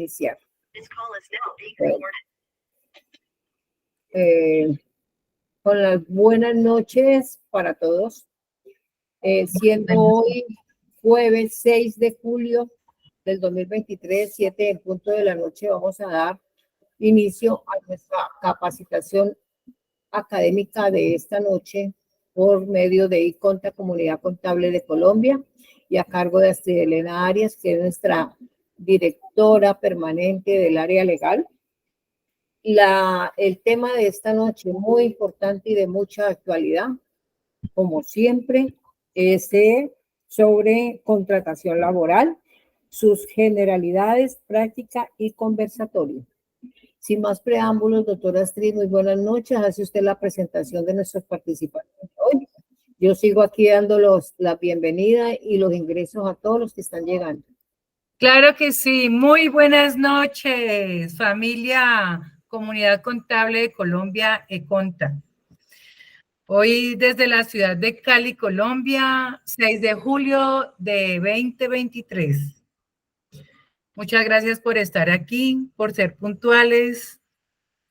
iniciar. Bueno, con las buenas noches para todos. Siendo hoy jueves 6 de julio del 2023, 7 en punto de la noche, vamos a dar inicio a nuestra capacitación académica de esta noche por medio de ICONTA, Comunidad Contable de Colombia, y a cargo de Astrid Elena Arias, que es nuestra directora permanente del área legal. El tema de esta noche, muy importante y de mucha actualidad, como siempre, es sobre contratación laboral, sus generalidades, práctica y conversatorio. Sin más preámbulos, doctora Astrid, muy buenas noches. Hace usted la presentación de nuestros participantes hoy. Yo sigo aquí dando la bienvenida y los ingresos a todos los que están llegando. Claro que sí. Muy buenas noches, familia Comunidad Contable de Colombia, ECONTA. Hoy desde la ciudad de Cali, Colombia, 6 de julio de 2023. Muchas gracias por estar aquí, por ser puntuales.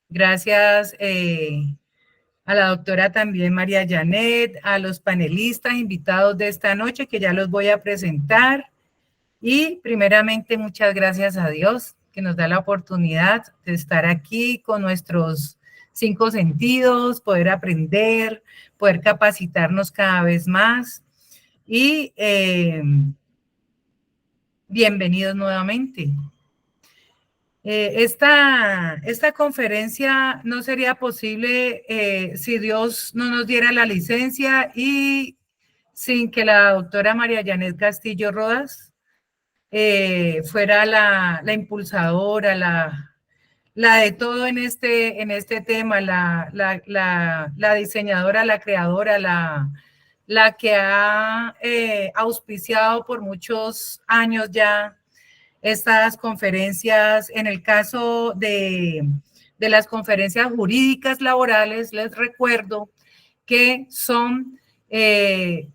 Gracias a la doctora también María Janet, a los panelistas invitados de esta noche, que ya los voy a presentar. Y primeramente, muchas gracias a Dios que nos da la oportunidad de estar aquí con nuestros 5 sentidos, poder aprender, poder capacitarnos cada vez más. Y bienvenidos nuevamente. Esta conferencia no sería posible si Dios no nos diera la licencia y sin que la doctora María Janet Castillo Rodas fuera la impulsadora, la de todo en este tema, la diseñadora, la creadora, la que ha auspiciado por muchos años ya estas conferencias. En el caso de las conferencias jurídicas laborales, les recuerdo que son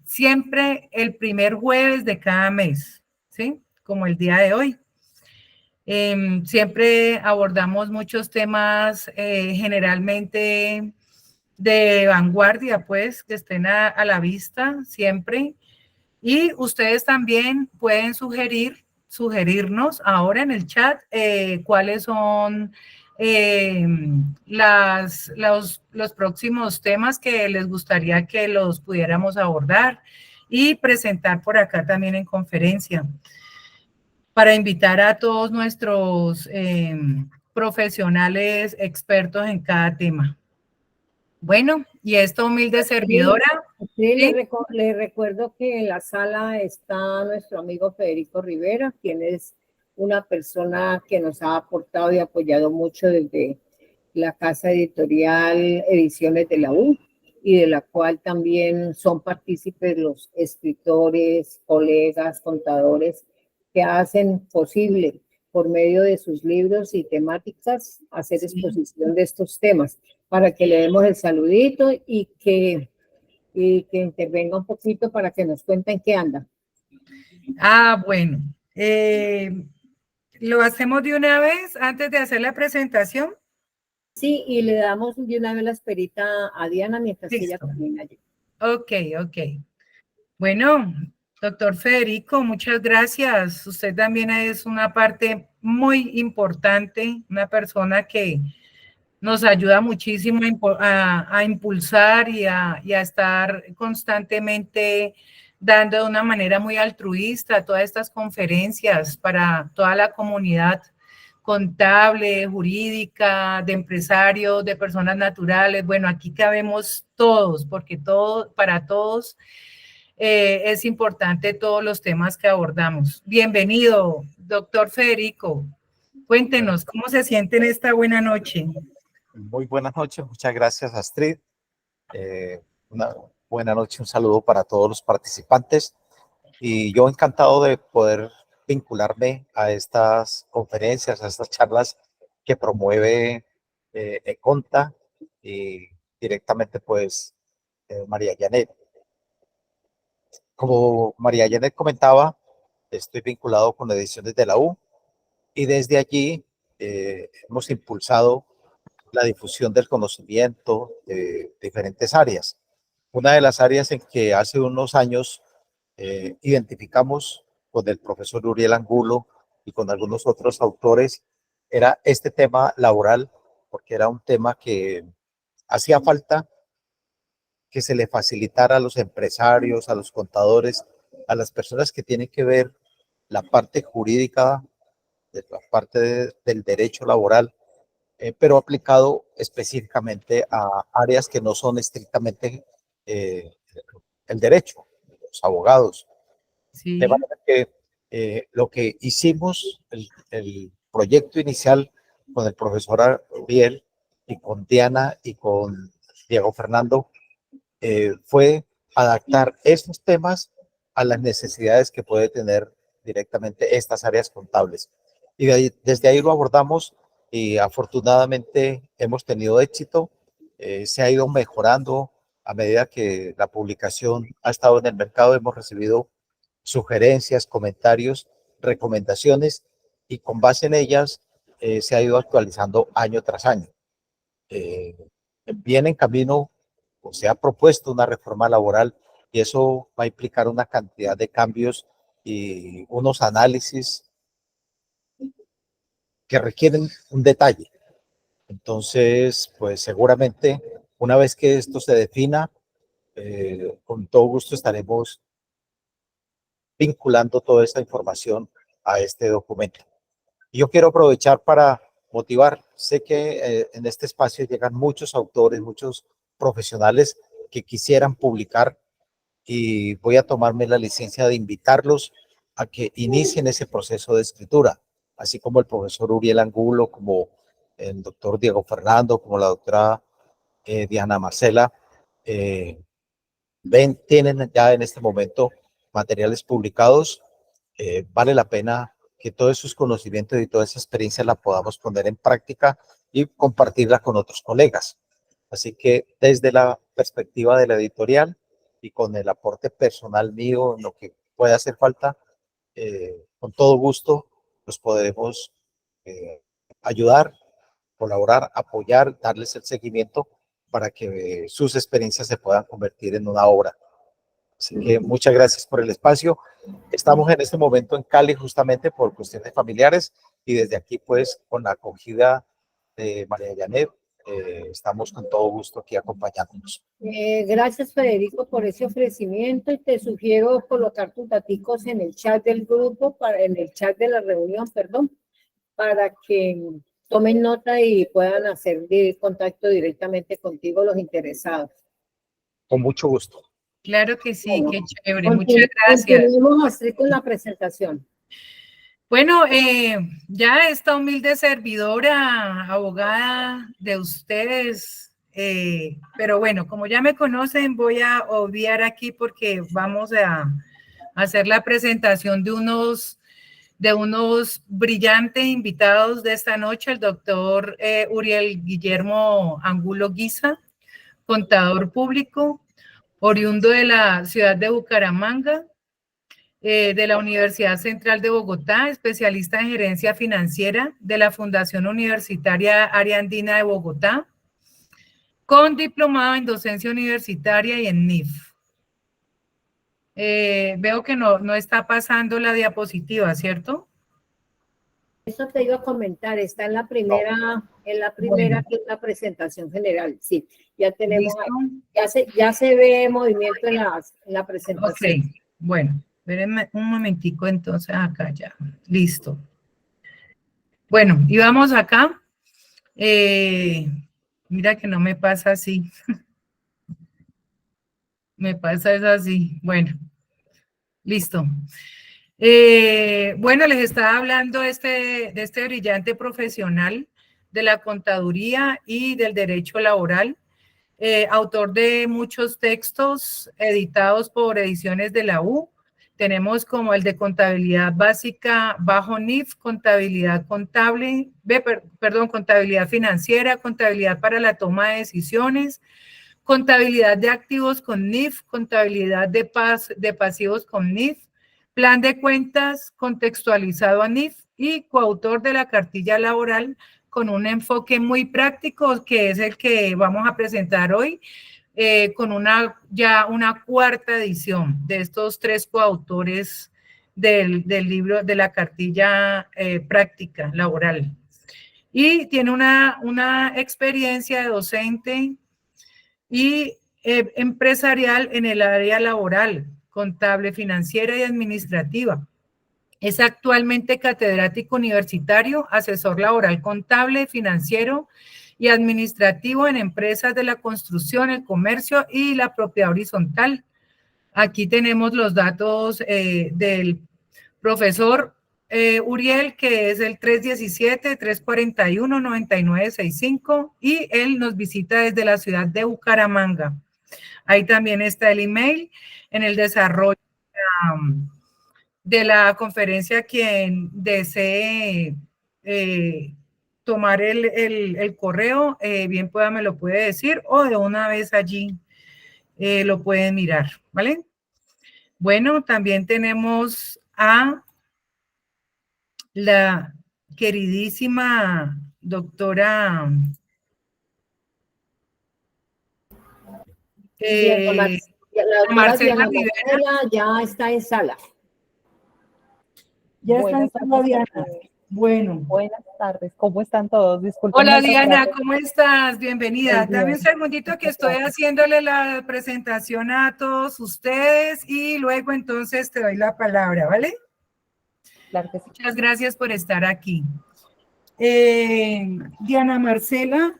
siempre el primer jueves de cada mes, ¿sí? Como el día de hoy. Siempre abordamos muchos temas generalmente de vanguardia, pues, que estén a la vista siempre. Y ustedes también pueden sugerirnos ahora en el chat cuáles son los próximos temas que les gustaría que los pudiéramos abordar y presentar por acá también en conferencia, para invitar a todos nuestros profesionales expertos en cada tema. Bueno, y esta humilde servidora. Sí, le recuerdo que en la sala está nuestro amigo Federico Rivera, quien es una persona que nos ha aportado y apoyado mucho desde la casa editorial Ediciones de la U, y de la cual también son partícipes los escritores, colegas, contadores, que hacen posible por medio de sus libros y temáticas hacer exposición de estos temas, para que le demos el saludito y que intervenga un poquito para que nos cuenten qué anda. Bueno, ¿lo hacemos de una vez antes de hacer la presentación? Sí, y le damos de una vez la esperita a Diana mientras que ella termina allí. Ok. Bueno, doctor Federico, muchas gracias. Usted también es una parte muy importante, una persona que nos ayuda muchísimo a impulsar y a estar constantemente dando de una manera muy altruista todas estas conferencias para toda la comunidad contable, jurídica, de empresarios, de personas naturales. Bueno, aquí cabemos todos, porque para todos es importante todos los temas que abordamos. Bienvenido, doctor Federico. Cuéntenos, ¿cómo se siente en esta buena noche? Muy buenas noches, muchas gracias, Astrid. Una buena noche, un saludo para todos los participantes. Y yo encantado de poder vincularme a estas conferencias, a estas charlas que promueve ECONTA y directamente pues María Janet. Como María Janet comentaba, estoy vinculado con Ediciones de la U. y desde allí hemos impulsado la difusión del conocimiento de diferentes áreas. Una de las áreas en que hace unos años identificamos con el profesor Uriel Angulo y con algunos otros autores era este tema laboral, porque era un tema que hacía falta que se le facilitara a los empresarios, a los contadores, a las personas que tienen que ver la parte jurídica, de la parte del derecho laboral, pero aplicado específicamente a áreas que no son estrictamente eh, el derecho, los abogados. De Sí, manera que lo que hicimos, el proyecto inicial con el profesor Uriel y con Diana y con Diego Fernando, fue adaptar estos temas a las necesidades que puede tener directamente estas áreas contables. Y desde ahí lo abordamos y afortunadamente hemos tenido éxito. Se ha ido mejorando a medida que la publicación ha estado en el mercado. Hemos recibido sugerencias, comentarios, recomendaciones y con base en ellas se ha ido actualizando año tras año. Eh, Viene en camino o se ha propuesto una reforma laboral y eso va a implicar una cantidad de cambios y unos análisis que requieren un detalle. Entonces, pues seguramente una vez que esto se defina, con todo gusto estaremos vinculando toda esta información a este documento. Y yo quiero aprovechar para motivar. Sé que en este espacio llegan muchos autores, muchos profesionales que quisieran publicar y voy a tomarme la licencia de invitarlos a que inicien ese proceso de escritura, así como el profesor Uriel Angulo, como el doctor Diego Fernando, como la doctora Diana Marcela. Tienen ya en este momento materiales publicados. Vale la pena que todos esos conocimientos y toda esa experiencia la podamos poner en práctica y compartirla con otros colegas. Así que desde la perspectiva de la editorial y con el aporte personal mío en lo que pueda hacer falta, con todo gusto los podremos ayudar, colaborar, apoyar, darles el seguimiento para que sus experiencias se puedan convertir en una obra. Así que muchas gracias por el espacio. Estamos en este momento en Cali justamente por cuestiones familiares y desde aquí pues con la acogida de María Janet estamos con todo gusto aquí acompañándonos. Gracias, Federico, por ese ofrecimiento y te sugiero colocar tus daticos en el chat del grupo, en el chat de la reunión, perdón, para que tomen nota y puedan hacer contacto directamente contigo los interesados. Con mucho gusto. claro que sí, Bueno, qué chévere. Muchas gracias. Continuemos así con la presentación. Bueno, ya esta humilde servidora, abogada de ustedes, pero bueno, como ya me conocen, voy a obviar aquí porque vamos a hacer la presentación de unos brillantes invitados de esta noche, el doctor Uriel Guillermo Angulo Guisa, contador público, oriundo de la ciudad de Bucaramanga, de la Universidad Central de Bogotá, especialista en gerencia financiera de la Fundación Universitaria Área Andina de Bogotá, con diplomado en docencia universitaria y en NIF. Veo que no está pasando la diapositiva, ¿cierto? Eso te iba a comentar, está en la primera, Bueno. que es la presentación general. Sí, ya tenemos, ¿Listo? ya se ve movimiento en la presentación. Ok, bueno, espérenme un momentico entonces acá ya, listo. Bueno, y vamos acá. Mira que no me pasa así. Me pasa es así. Bueno, listo. Bueno, les estaba hablando de este brillante profesional de la contaduría y del derecho laboral, autor de muchos textos editados por ediciones de la U. Tenemos como el de contabilidad básica bajo NIF, contabilidad contable, contabilidad financiera, contabilidad para la toma de decisiones, contabilidad de activos con NIF, contabilidad de pasivos con NIF, plan de cuentas contextualizado a NIF, y coautor de la cartilla laboral con un enfoque muy práctico, que es el que vamos a presentar hoy, con ya una cuarta edición de estos 3 coautores del libro de la cartilla práctica laboral. Y tiene una experiencia de docente y empresarial en el área laboral, contable, financiera y administrativa. Es actualmente catedrático universitario, asesor laboral contable, financiero y administrativo en empresas de la construcción, el comercio y la propiedad horizontal. Aquí tenemos los datos del profesor Uriel, que es el 317-341-9965, y él nos visita desde la ciudad de Bucaramanga. Ahí también está el email. En el desarrollo de la conferencia, quien desee tomar el correo, bien pueda me lo puede decir, o de una vez allí lo pueden mirar, ¿vale? Bueno, también tenemos a la queridísima doctora la doctora Marcela Diana Rivera. Marcela ya está en sala. Ya está en sala, Diana. Bueno. Buenas tardes, ¿cómo están todos? Disculpen. Hola Diana, ¿cómo estás? Bienvenida. Dame un segundito que estoy haciéndole la presentación a todos ustedes y luego entonces te doy la palabra, ¿vale? Claro que sí. Muchas gracias por estar aquí. Diana Marcela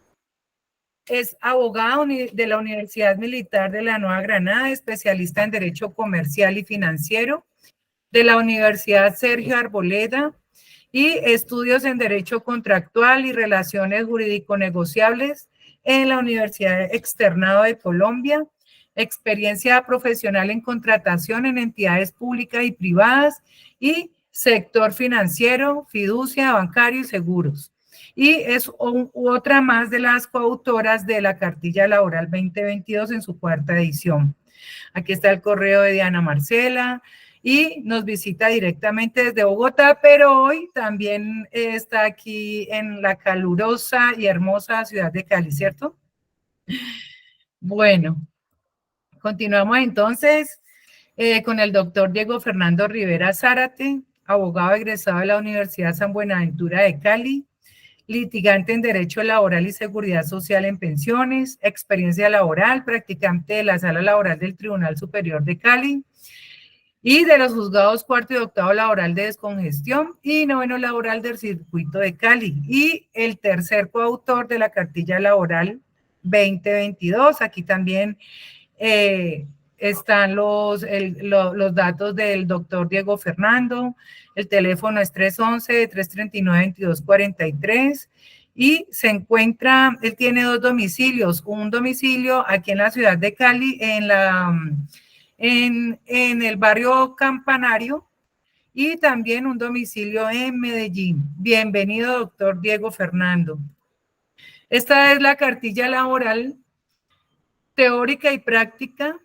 es abogada de la Universidad Militar de la Nueva Granada, especialista en Derecho Comercial y Financiero de la Universidad Sergio Arboleda y estudios en Derecho Contractual y Relaciones Jurídico-Negociables en la Universidad Externado de Colombia, experiencia profesional en contratación en entidades públicas y privadas y sector financiero, fiducia, bancario y seguros. Y es otra más de las coautoras de la Cartilla Laboral 2022 en su 4ª edición. Aquí está el correo de Diana Marcela y nos visita directamente desde Bogotá, pero hoy también está aquí en la calurosa y hermosa ciudad de Cali, ¿cierto? Bueno, continuamos entonces con el doctor Diego Fernando Rivera Zárate, abogado egresado de la Universidad San Buenaventura de Cali, litigante en Derecho Laboral y Seguridad Social en Pensiones, experiencia laboral, practicante de la Sala Laboral del Tribunal Superior de Cali y de los juzgados 4º y 8º laboral de descongestión y 9º laboral del Circuito de Cali, y el tercer coautor de la Cartilla Laboral 2022. Aquí también están los datos del doctor Diego Fernando. El teléfono es 311-339-2243 y se encuentra, él tiene 2 domicilios, un domicilio aquí en la ciudad de Cali, en el barrio Campanario, y también un domicilio en Medellín. Bienvenido, doctor Diego Fernando. Esta es la cartilla laboral teórica y práctica.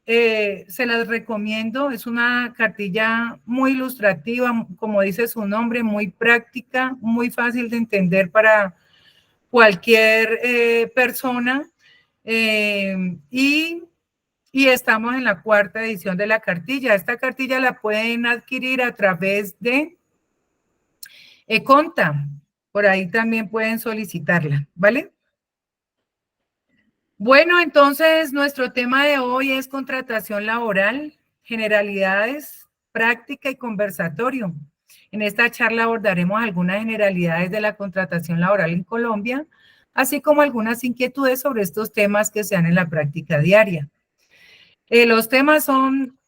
Se las recomiendo, es una cartilla muy ilustrativa, como dice su nombre, muy práctica, muy fácil de entender para cualquier persona, y estamos en la 4ª edición de la cartilla. Esta cartilla la pueden adquirir a través de Econta, por ahí también pueden solicitarla, ¿vale? Bueno, entonces nuestro tema de hoy es contratación laboral, generalidades, práctica y conversatorio. En esta charla abordaremos algunas generalidades de la contratación laboral en Colombia, así como algunas inquietudes sobre estos temas que se dan en la práctica diaria. Los temas son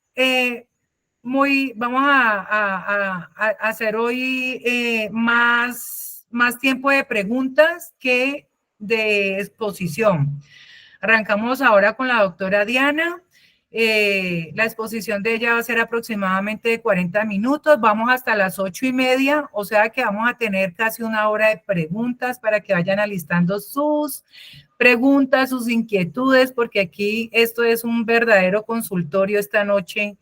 vamos a hacer hoy más tiempo de preguntas que de exposición. Arrancamos ahora con la doctora Diana. La exposición de ella va a ser aproximadamente de 40 minutos. Vamos hasta las 8:30, o sea que vamos a tener casi 1 hora de preguntas para que vayan alistando sus preguntas, sus inquietudes, porque aquí esto es un verdadero consultorio esta noche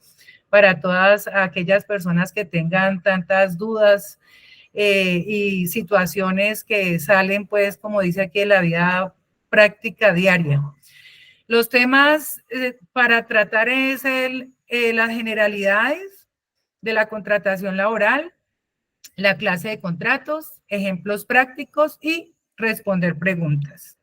para todas aquellas personas que tengan tantas dudas y situaciones que salen, pues, como dice aquí, de la vida práctica diaria. Los temas para tratar es las generalidades de la contratación laboral, la clase de contratos, ejemplos prácticos y responder preguntas.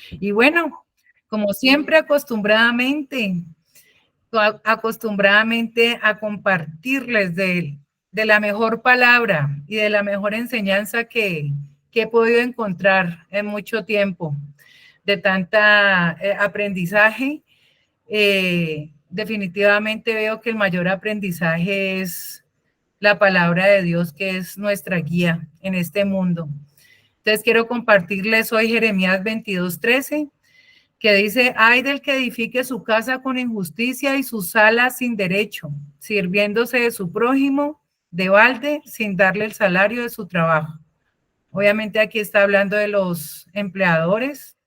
Y bueno, como siempre, acostumbradamente a compartirles de la mejor palabra y de la mejor enseñanza que he podido encontrar en mucho tiempo, de tanta aprendizaje. Definitivamente veo que el mayor aprendizaje es la palabra de Dios, que es nuestra guía en este mundo. Entonces quiero compartirles hoy Jeremías 22:13, que dice: ay del que edifique su casa con injusticia y su sala sin derecho, sirviéndose de su prójimo de balde sin darle el salario de su trabajo. Obviamente aquí está hablando de los empleadores,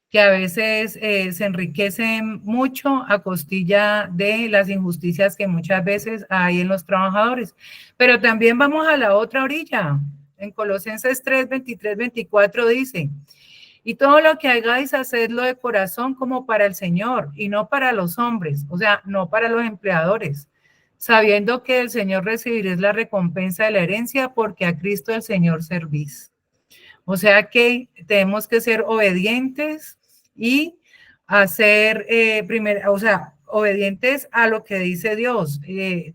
que a veces se enriquecen mucho a costilla de las injusticias que muchas veces hay en los trabajadores. Pero también vamos a la otra orilla. En Colosenses 3:23-24 dice: y todo lo que hagáis, hacedlo de corazón como para el Señor y no para los hombres, o sea, no para los empleadores, sabiendo que del Señor recibiréis la recompensa de la herencia, porque a Cristo el Señor servís. O sea que tenemos que ser obedientes y hacer obedientes a lo que dice Dios.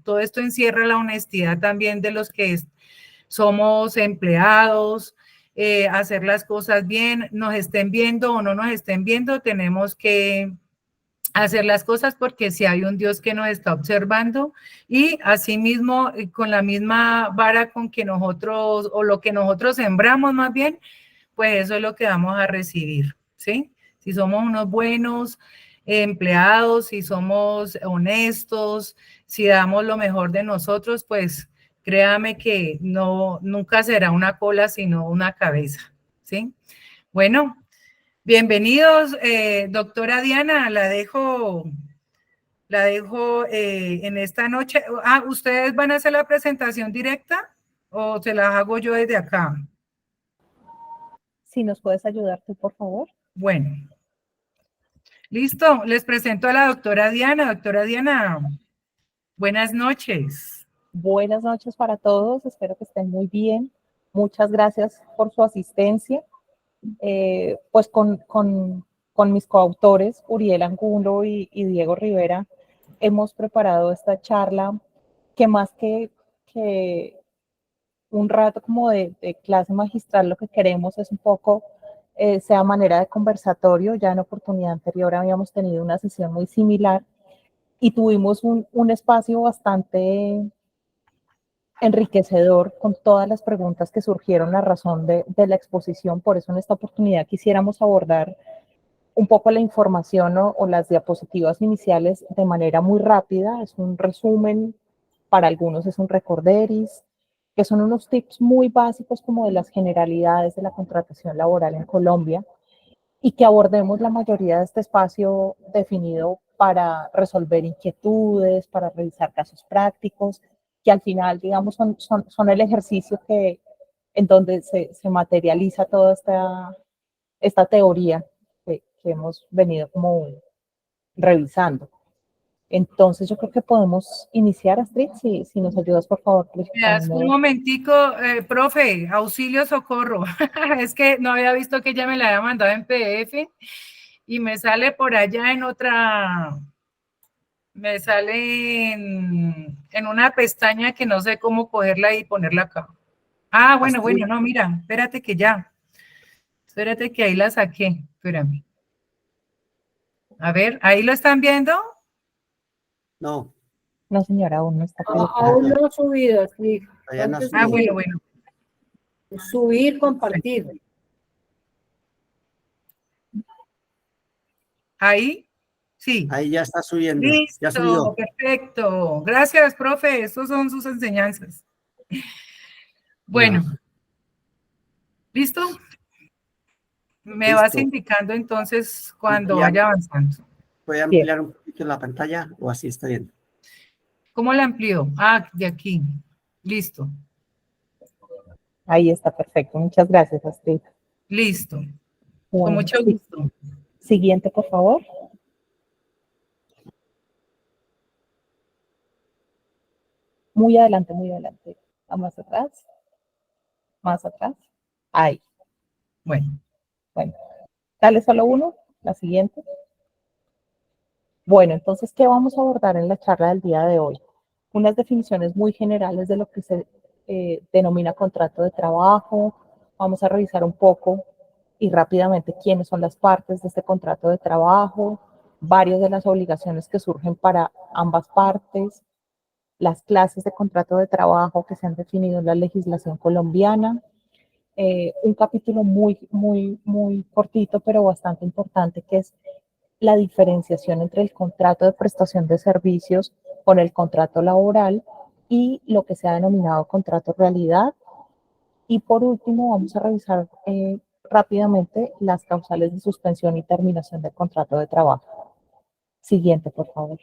Todo esto encierra la honestidad también de los que somos empleados, hacer las cosas bien, nos estén viendo o no nos estén viendo, tenemos que hacer las cosas porque si hay un Dios que nos está observando, y asimismo con la misma vara con que nosotros, o lo que nosotros sembramos más bien, pues eso es lo que vamos a recibir, ¿sí? Si somos unos buenos empleados, si somos honestos, si damos lo mejor de nosotros, pues créame que nunca será una cola, sino una cabeza, ¿sí? Bueno, bienvenidos, doctora Diana, la dejo en esta noche. Ah, ¿ustedes van a hacer la presentación directa o se la hago yo desde acá? Si nos puedes ayudar tú, por favor. Bueno, listo, les presento a la doctora Diana. Doctora Diana, buenas noches. Buenas noches para todos, espero que estén muy bien. Muchas gracias por su asistencia. Pues con mis coautores, Uriel Angulo y Diego Rivera, hemos preparado esta charla que más que un rato como de clase magistral, lo que queremos es un poco, sea manera de conversatorio. Ya en oportunidad anterior habíamos tenido una sesión muy similar y tuvimos un espacio bastante enriquecedor con todas las preguntas que surgieron a razón de la exposición. Por eso en esta oportunidad quisiéramos abordar un poco la información o las diapositivas iniciales de manera muy rápida. Es un resumen, para algunos es un recorderis, que son unos tips muy básicos como de las generalidades de la contratación laboral en Colombia, y que abordemos la mayoría de este espacio definido para resolver inquietudes, para revisar casos prácticos, que al final, digamos, son el ejercicio en donde se materializa toda esta teoría que hemos venido como revisando. Entonces yo creo que podemos iniciar, Astrid, si nos ayudas, por favor. Un momentico, profe, auxilio, socorro. Es que no había visto que ella me la había mandado en PDF y me sale por allá en otra, me sale en una pestaña que no sé cómo cogerla y ponerla acá. Ah, bueno, Astrid. no, mira, espérate que ahí la saqué, espérame. A ver, ¿ahí lo están viendo? No. No, señora, aún no está. Aún no ha subido, sí. No Ah, bueno. Subir, compartir. ¿Ahí? Sí. Ahí ya está subiendo. Listo, Ya subió. perfecto. Gracias, profe. Estas son sus enseñanzas. Bueno. No. ¿Listo? Me Listo. vas indicando entonces cuando vaya avanzando. ¿Puede ampliar un poquito la pantalla o así está bien? ¿Cómo la amplío? Ah, de aquí. Listo. Ahí está, perfecto. Muchas gracias, Astrid. Listo, con Bueno, mucho gusto. siguiente, por favor. Muy adelante, muy adelante. Más atrás, más atrás. Ahí. Bueno, Bueno, dale solo uno, la siguiente. Bueno, entonces, ¿qué vamos a abordar en la charla del día de hoy? Unas definiciones muy generales de lo que se denomina contrato de trabajo. Vamos a revisar un poco y rápidamente quiénes son las partes de este contrato de trabajo, varias de las obligaciones que surgen para ambas partes, las clases de contrato de trabajo que se han definido en la legislación colombiana. Un capítulo muy cortito, pero bastante importante, que es la diferenciación entre el contrato de prestación de servicios con el contrato laboral y lo que se ha denominado contrato realidad. Y por último, vamos a revisar rápidamente las causales de suspensión y terminación del contrato de trabajo. Siguiente, por favor.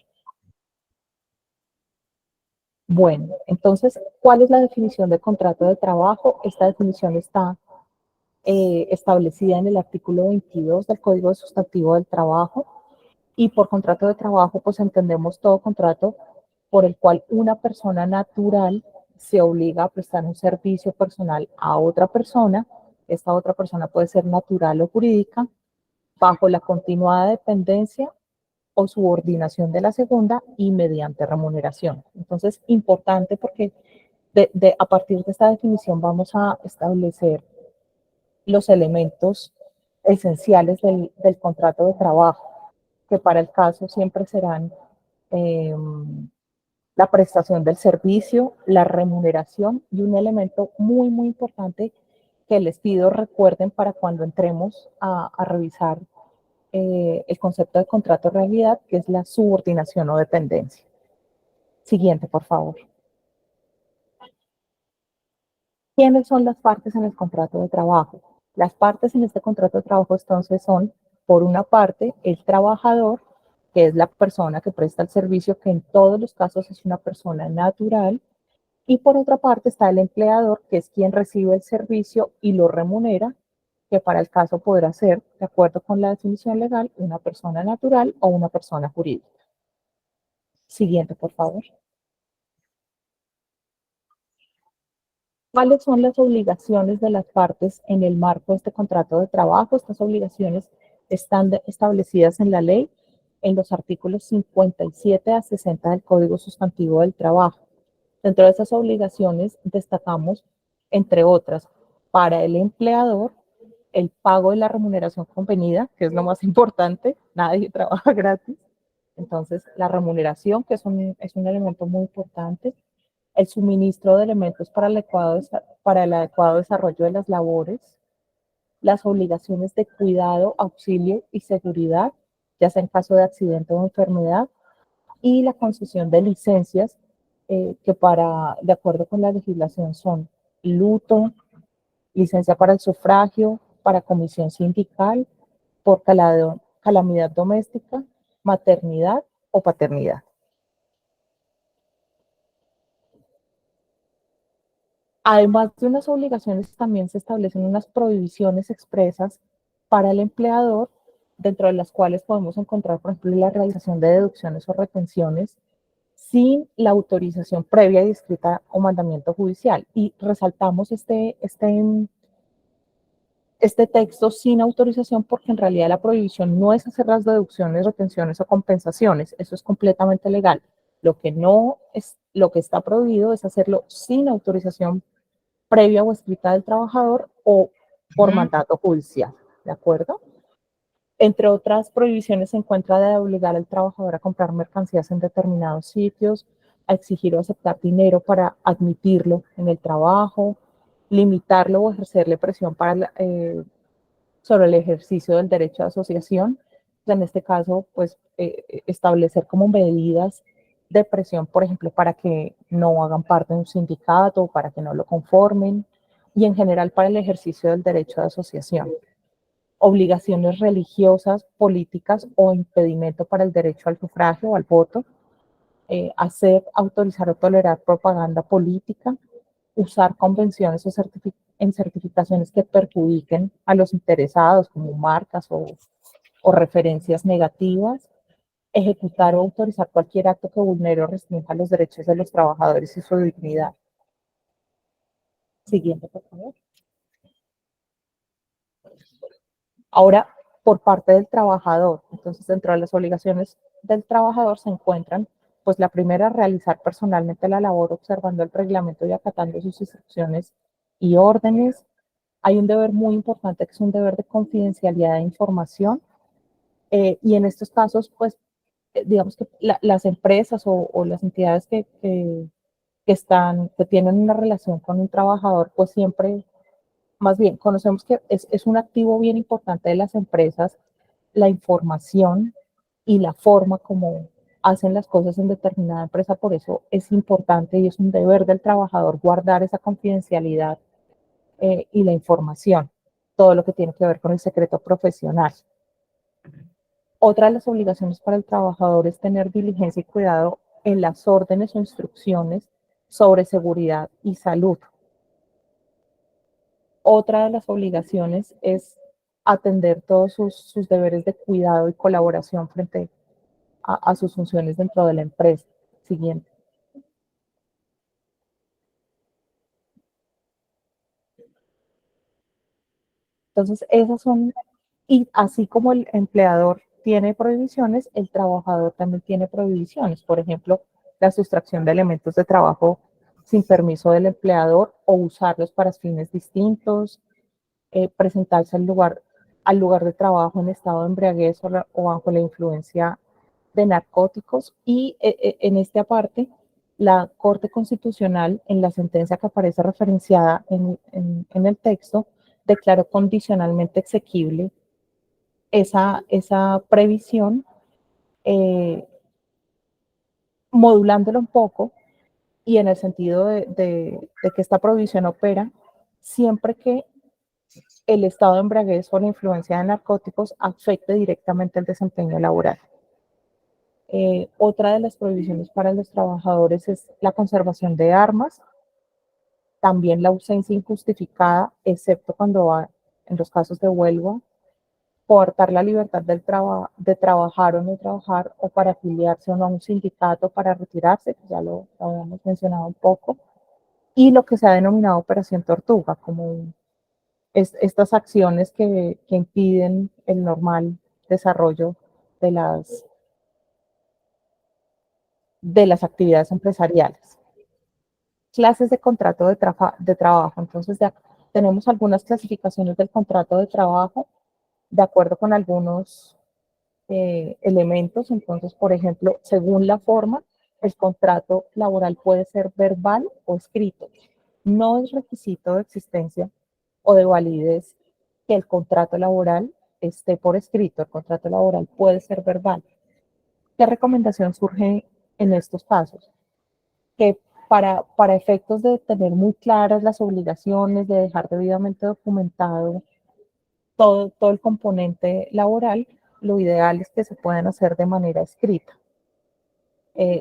Bueno, entonces, ¿cuál es la definición de contrato de trabajo? Esta definición está establecida en el artículo 22 del Código Sustantivo del Trabajo. Y por contrato de trabajo, pues entendemos todo contrato por el cual una persona natural se obliga a prestar un servicio personal a otra persona. Esta otra persona puede ser natural o jurídica, bajo la continuada dependencia o subordinación de la segunda y mediante remuneración. Entonces, importante porque a partir de esta definición vamos a establecer los elementos esenciales del contrato de trabajo, que para el caso siempre serán eh, la prestación del servicio, la remuneración y un elemento muy importante que les pido recuerden para cuando entremos a revisar el concepto de contrato de realidad, que es la subordinación o dependencia. Siguiente, por favor. ¿Quiénes son las partes en el contrato de trabajo? Las partes en este contrato de trabajo entonces son, por una parte, el trabajador, que es la persona que presta el servicio, que en todos los casos es una persona natural, y por otra parte está el empleador, que es quien recibe el servicio y lo remunera, que para el caso podrá ser, de acuerdo con la definición legal, una persona natural o una persona jurídica. Siguiente, por favor. ¿Cuáles son las obligaciones de las partes en el marco de este contrato de trabajo? Estas obligaciones están establecidas en la ley en los artículos 57 a 60 del Código Sustantivo del Trabajo. Dentro de esas obligaciones destacamos, entre otras, para el empleador, el pago de la remuneración convenida, que es lo más importante, nadie trabaja gratis. Entonces, la remuneración, que es un elemento muy importante, el suministro de elementos para el adecuado desarrollo de las labores, las obligaciones de cuidado, auxilio y seguridad, ya sea en caso de accidente o enfermedad, y la concesión de licencias que de acuerdo con la legislación son luto, licencia para el sufragio, para comisión sindical, por calamidad doméstica, maternidad o paternidad. Además de unas obligaciones, también se establecen unas prohibiciones expresas para el empleador, dentro de las cuales podemos encontrar, por ejemplo, la realización de deducciones o retenciones sin la autorización previa y escrita o mandamiento judicial. Y resaltamos este texto sin autorización porque en realidad la prohibición no es hacer las deducciones, retenciones o compensaciones. Eso es completamente legal. Lo que está prohibido es hacerlo sin autorización previa o escrita del trabajador o por mandato judicial, ¿de acuerdo? Entre otras prohibiciones se encuentra de obligar al trabajador a comprar mercancías en determinados sitios, a exigir o aceptar dinero para admitirlo en el trabajo, limitarlo o ejercerle presión sobre el ejercicio del derecho de asociación. En este caso, pues establecer como medidas de presión, por ejemplo, para que no hagan parte de un sindicato o para que no lo conformen, y en general para el ejercicio del derecho de asociación. Obligaciones religiosas, políticas o impedimento para el derecho al sufragio o al voto, hacer, autorizar o tolerar propaganda política, usar convenciones en certificaciones que perjudiquen a los interesados, como marcas o referencias negativas, ejecutar o autorizar cualquier acto que vulnere o restrinja los derechos de los trabajadores y su dignidad. Siguiente, por favor. Ahora, por parte del trabajador, entonces dentro de las obligaciones del trabajador se encuentran, pues la primera, realizar personalmente la labor observando el reglamento y acatando sus instrucciones y órdenes. Hay un deber muy importante que es un deber de confidencialidad de información, y en estos casos, pues, digamos que las empresas o las entidades que tienen una relación con un trabajador, pues siempre, más bien, conocemos que es un activo bien importante de las empresas la información y la forma como hacen las cosas en determinada empresa. Por eso es importante y es un deber del trabajador guardar esa confidencialidad, y la información, todo lo que tiene que ver con el secreto profesional. Otra de las obligaciones para el trabajador es tener diligencia y cuidado en las órdenes o instrucciones sobre seguridad y salud. Otra de las obligaciones es atender todos sus deberes de cuidado y colaboración frente a sus funciones dentro de la empresa. Siguiente. Entonces, esas son, y así como el empleador tiene prohibiciones, el trabajador también tiene prohibiciones. Por ejemplo, la sustracción de elementos de trabajo sin permiso del empleador o usarlos para fines distintos, presentarse al lugar de trabajo en estado de embriaguez o bajo la influencia de narcóticos. Y en esta parte, la Corte Constitucional, en la sentencia que aparece referenciada en el texto, declaró condicionalmente exequible esa previsión, eh, modulándola un poco y en el sentido de que esta prohibición opera siempre que el estado de embriaguez o la influencia de narcóticos afecte directamente el desempeño laboral. Otra de las prohibiciones para los trabajadores es la conservación de armas, también la ausencia injustificada, excepto cuando va en los casos de huelga, coartar la libertad de trabajar o no trabajar, o para afiliarse o no a un sindicato, para retirarse, que ya lo habíamos mencionado un poco, y lo que se ha denominado Operación Tortuga, como estas acciones que impiden el normal desarrollo de las actividades empresariales. Clases de contrato de trabajo. Entonces, ya tenemos algunas clasificaciones del contrato de trabajo de acuerdo con algunos elementos. Entonces, por ejemplo, según la forma, el contrato laboral puede ser verbal o escrito. No es requisito de existencia o de validez que el contrato laboral esté por escrito. El contrato laboral puede ser verbal. ¿Qué recomendación surge en estos casos? Que para efectos de tener muy claras las obligaciones, de dejar debidamente documentado todo el componente laboral, lo ideal es que se puedan hacer de manera escrita.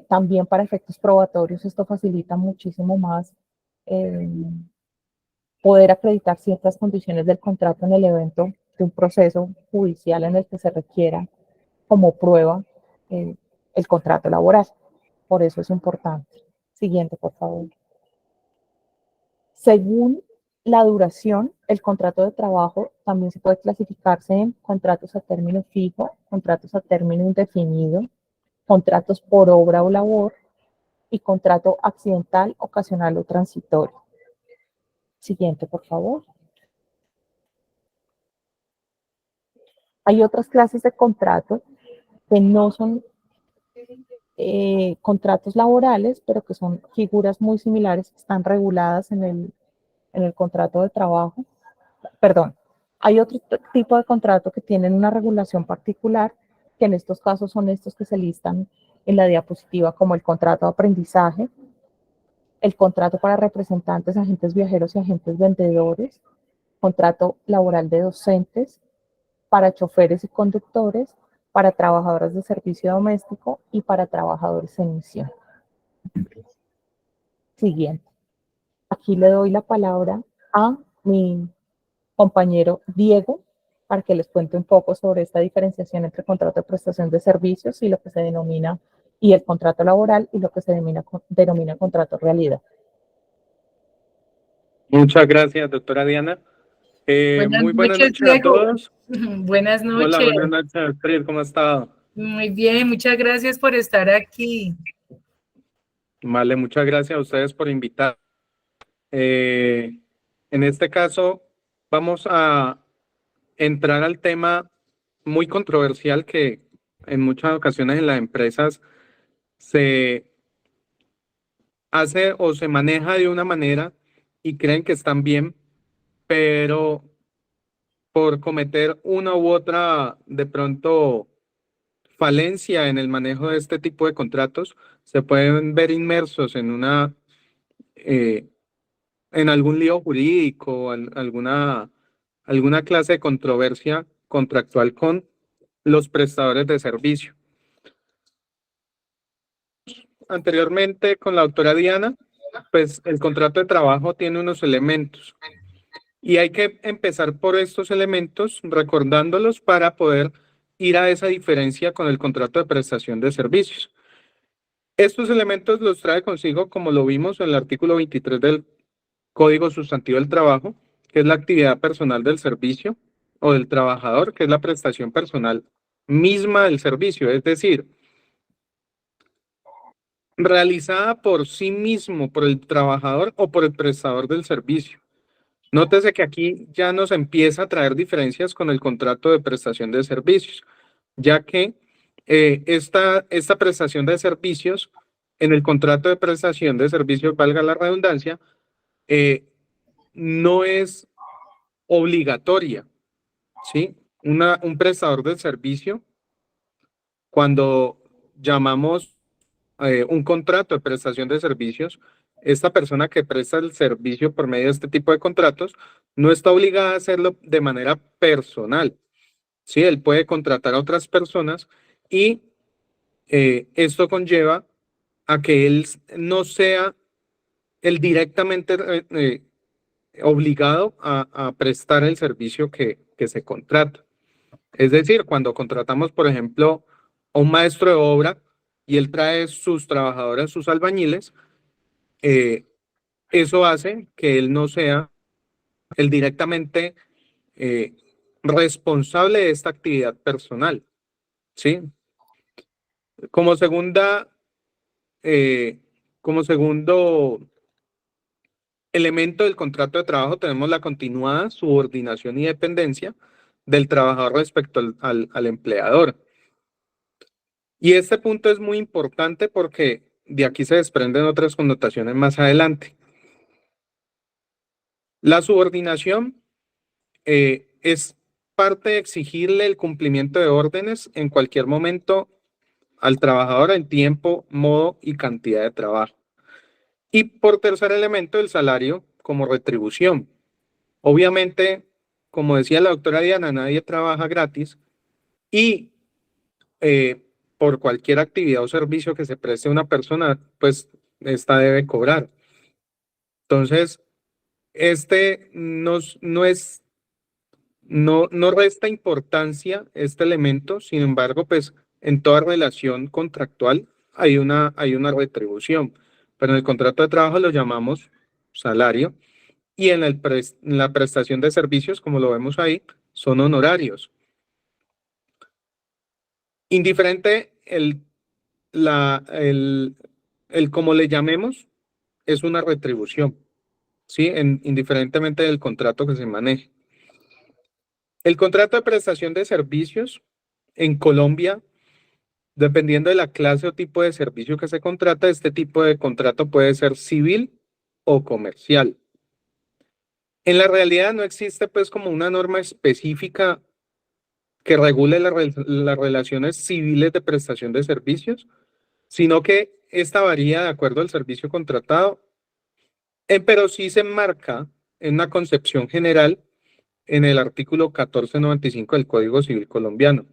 También para efectos probatorios esto facilita muchísimo más poder acreditar ciertas condiciones del contrato en el evento de un proceso judicial en el que se requiera como prueba el contrato laboral. Por eso es importante. Siguiente, por favor. Según la duración, el contrato de trabajo también se puede clasificarse en contratos a término fijo, contratos a término indefinido, contratos por obra o labor y contrato accidental, ocasional o transitorio. Siguiente, por favor. Hay otras clases de contratos que no son contratos laborales, pero que son figuras muy similares que están reguladas en el contrato de trabajo. Perdón, hay otro tipo de contrato que tienen una regulación particular, que en estos casos son estos que se listan en la diapositiva, como el contrato de aprendizaje, el contrato para representantes, agentes viajeros y agentes vendedores, contrato laboral de docentes, para choferes y conductores, para trabajadoras de servicio doméstico y para trabajadores en misión. Siguiente. aquí le doy la palabra a mi compañero Diego para que les cuente un poco sobre esta diferenciación entre contrato de prestación de servicios y lo que se denomina, y el contrato laboral y lo que se denomina contrato realidad. Muchas gracias, doctora Diana. Muy buenas noches, noches a Diego. todos. Buenas Hola, noches. buenas noches, Astrid, ¿cómo ha estado? Muy bien, muchas gracias por estar aquí. Vale, muchas gracias a ustedes por invitar. En este caso, vamos a entrar al tema muy controversial que en muchas ocasiones en las empresas se hace o se maneja de una manera y creen que están bien, pero por cometer una u otra, de pronto, falencia en el manejo de este tipo de contratos, se pueden ver inmersos en en algún lío jurídico, alguna clase de controversia contractual con los prestadores de servicio. Anteriormente, con la doctora Diana, pues el contrato de trabajo tiene unos elementos y hay que empezar por estos elementos, recordándolos para poder ir a esa diferencia con el contrato de prestación de servicios. Estos elementos los trae consigo, como lo vimos en el artículo 23 del Código Sustantivo del Trabajo, que es la actividad personal del servicio o del trabajador, que es la prestación personal misma del servicio, es decir, realizada por sí mismo, por el trabajador o por el prestador del servicio. Nótese que aquí ya nos empieza a traer diferencias con el contrato de prestación de servicios, ya que esta prestación de servicios, en el contrato de prestación de servicios, valga la redundancia, no es obligatoria, ¿sí? Un prestador de servicio, cuando llamamos un contrato de prestación de servicios, esta persona que presta el servicio por medio de este tipo de contratos no está obligada a hacerlo de manera personal, ¿sí? Él puede contratar a otras personas y esto conlleva a que él no sea el directamente obligado a prestar el servicio que se contrata. Es decir, cuando contratamos, por ejemplo, a un maestro de obra y él trae sus trabajadores, sus albañiles, eso hace que él no sea el directamente responsable de esta actividad personal, ¿sí? Como segundo elemento del contrato de trabajo tenemos la continuada subordinación y dependencia del trabajador respecto al empleador. Y este punto es muy importante porque de aquí se desprenden otras connotaciones más adelante. La subordinación es parte de exigirle el cumplimiento de órdenes en cualquier momento al trabajador en tiempo, modo y cantidad de trabajo. Y por tercer elemento, el salario como retribución. Obviamente, como decía la doctora Diana, nadie trabaja gratis y por cualquier actividad o servicio que se preste a una persona, pues esta debe cobrar. Entonces, no resta importancia este elemento, sin embargo, pues en toda relación contractual hay una retribución, pero en el contrato de trabajo lo llamamos salario y en la prestación de servicios, como lo vemos ahí, son honorarios. Indiferente el como le llamemos, es una retribución, ¿sí? Indiferentemente del contrato que se maneje. El contrato de prestación de servicios en Colombia, dependiendo de la clase o tipo de servicio que se contrata, este tipo de contrato puede ser civil o comercial. En la realidad no existe pues como una norma específica que regule las relaciones civiles de prestación de servicios, sino que esta varía de acuerdo al servicio contratado, pero sí se enmarca en una concepción general en el artículo 1495 del Código Civil colombiano.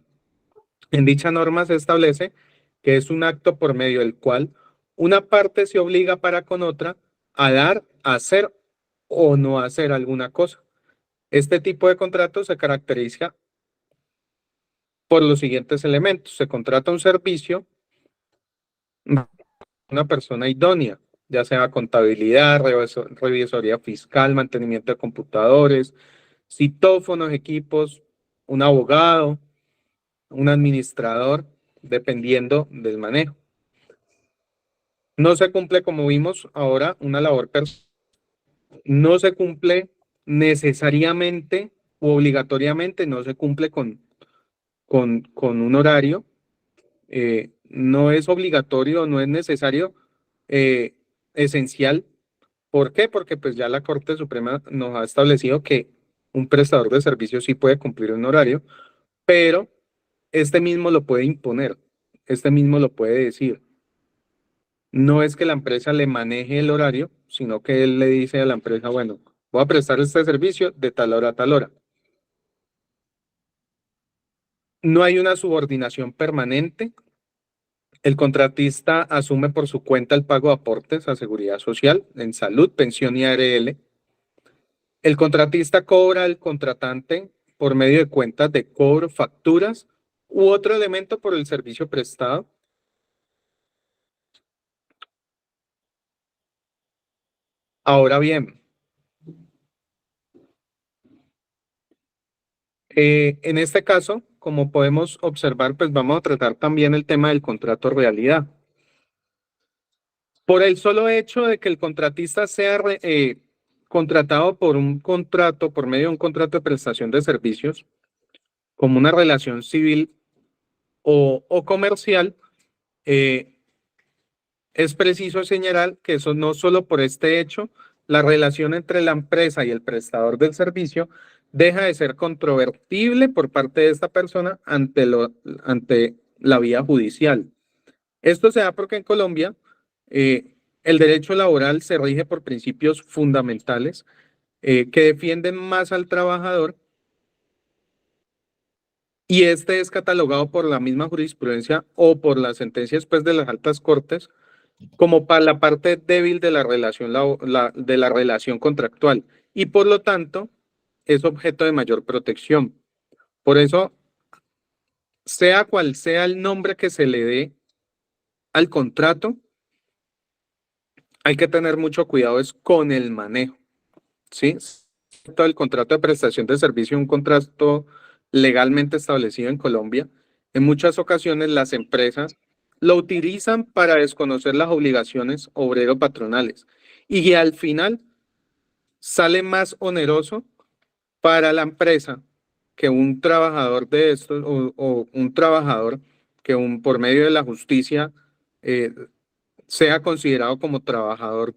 En dicha norma se establece que es un acto por medio del cual una parte se obliga para con otra a dar, hacer o no hacer alguna cosa. Este tipo de contrato se caracteriza por los siguientes elementos. Se contrata un servicio, una persona idónea, ya sea contabilidad, revisoría fiscal, mantenimiento de computadores, citófonos, equipos, un abogado, un administrador, dependiendo del manejo. No se cumple, como vimos ahora, una labor personal. No se cumple necesariamente u obligatoriamente, no se cumple con un horario. No es obligatorio, no es necesario, esencial. ¿Por qué? Porque pues ya la Corte Suprema nos ha establecido que un prestador de servicios sí puede cumplir un horario, pero este mismo lo puede imponer, este mismo lo puede decir. No es que la empresa le maneje el horario, sino que él le dice a la empresa, bueno, voy a prestar este servicio de tal hora a tal hora. No hay una subordinación permanente. El contratista asume por su cuenta el pago de aportes a seguridad social, en salud, pensión y ARL. El contratista cobra al contratante por medio de cuentas de cobro, facturas u otro elemento por el servicio prestado. Ahora bien, en este caso, como podemos observar, pues vamos a tratar también el tema del contrato realidad. Por el solo hecho de que el contratista sea contratado por un contrato, por medio de un contrato de prestación de servicios, como una relación civil o comercial, es preciso señalar que eso no solo por este hecho, la relación entre la empresa y el prestador del servicio deja de ser controvertible por parte de esta persona ante la vía judicial. Esto se da porque en Colombia el derecho laboral se rige por principios fundamentales que defienden más al trabajador, y este es catalogado por la misma jurisprudencia o por las sentencias pues, de las altas cortes como para la parte débil de la relación contractual, y por lo tanto es objeto de mayor protección. Por eso, sea cual sea el nombre que se le dé al contrato, hay que tener mucho cuidado es con el manejo, ¿sí? Todo el contrato de prestación de servicio, un contrato legalmente establecido en Colombia, en muchas ocasiones las empresas lo utilizan para desconocer las obligaciones obrero-patronales y al final sale más oneroso para la empresa que un trabajador de estos o un trabajador que por medio de la justicia sea considerado como trabajador,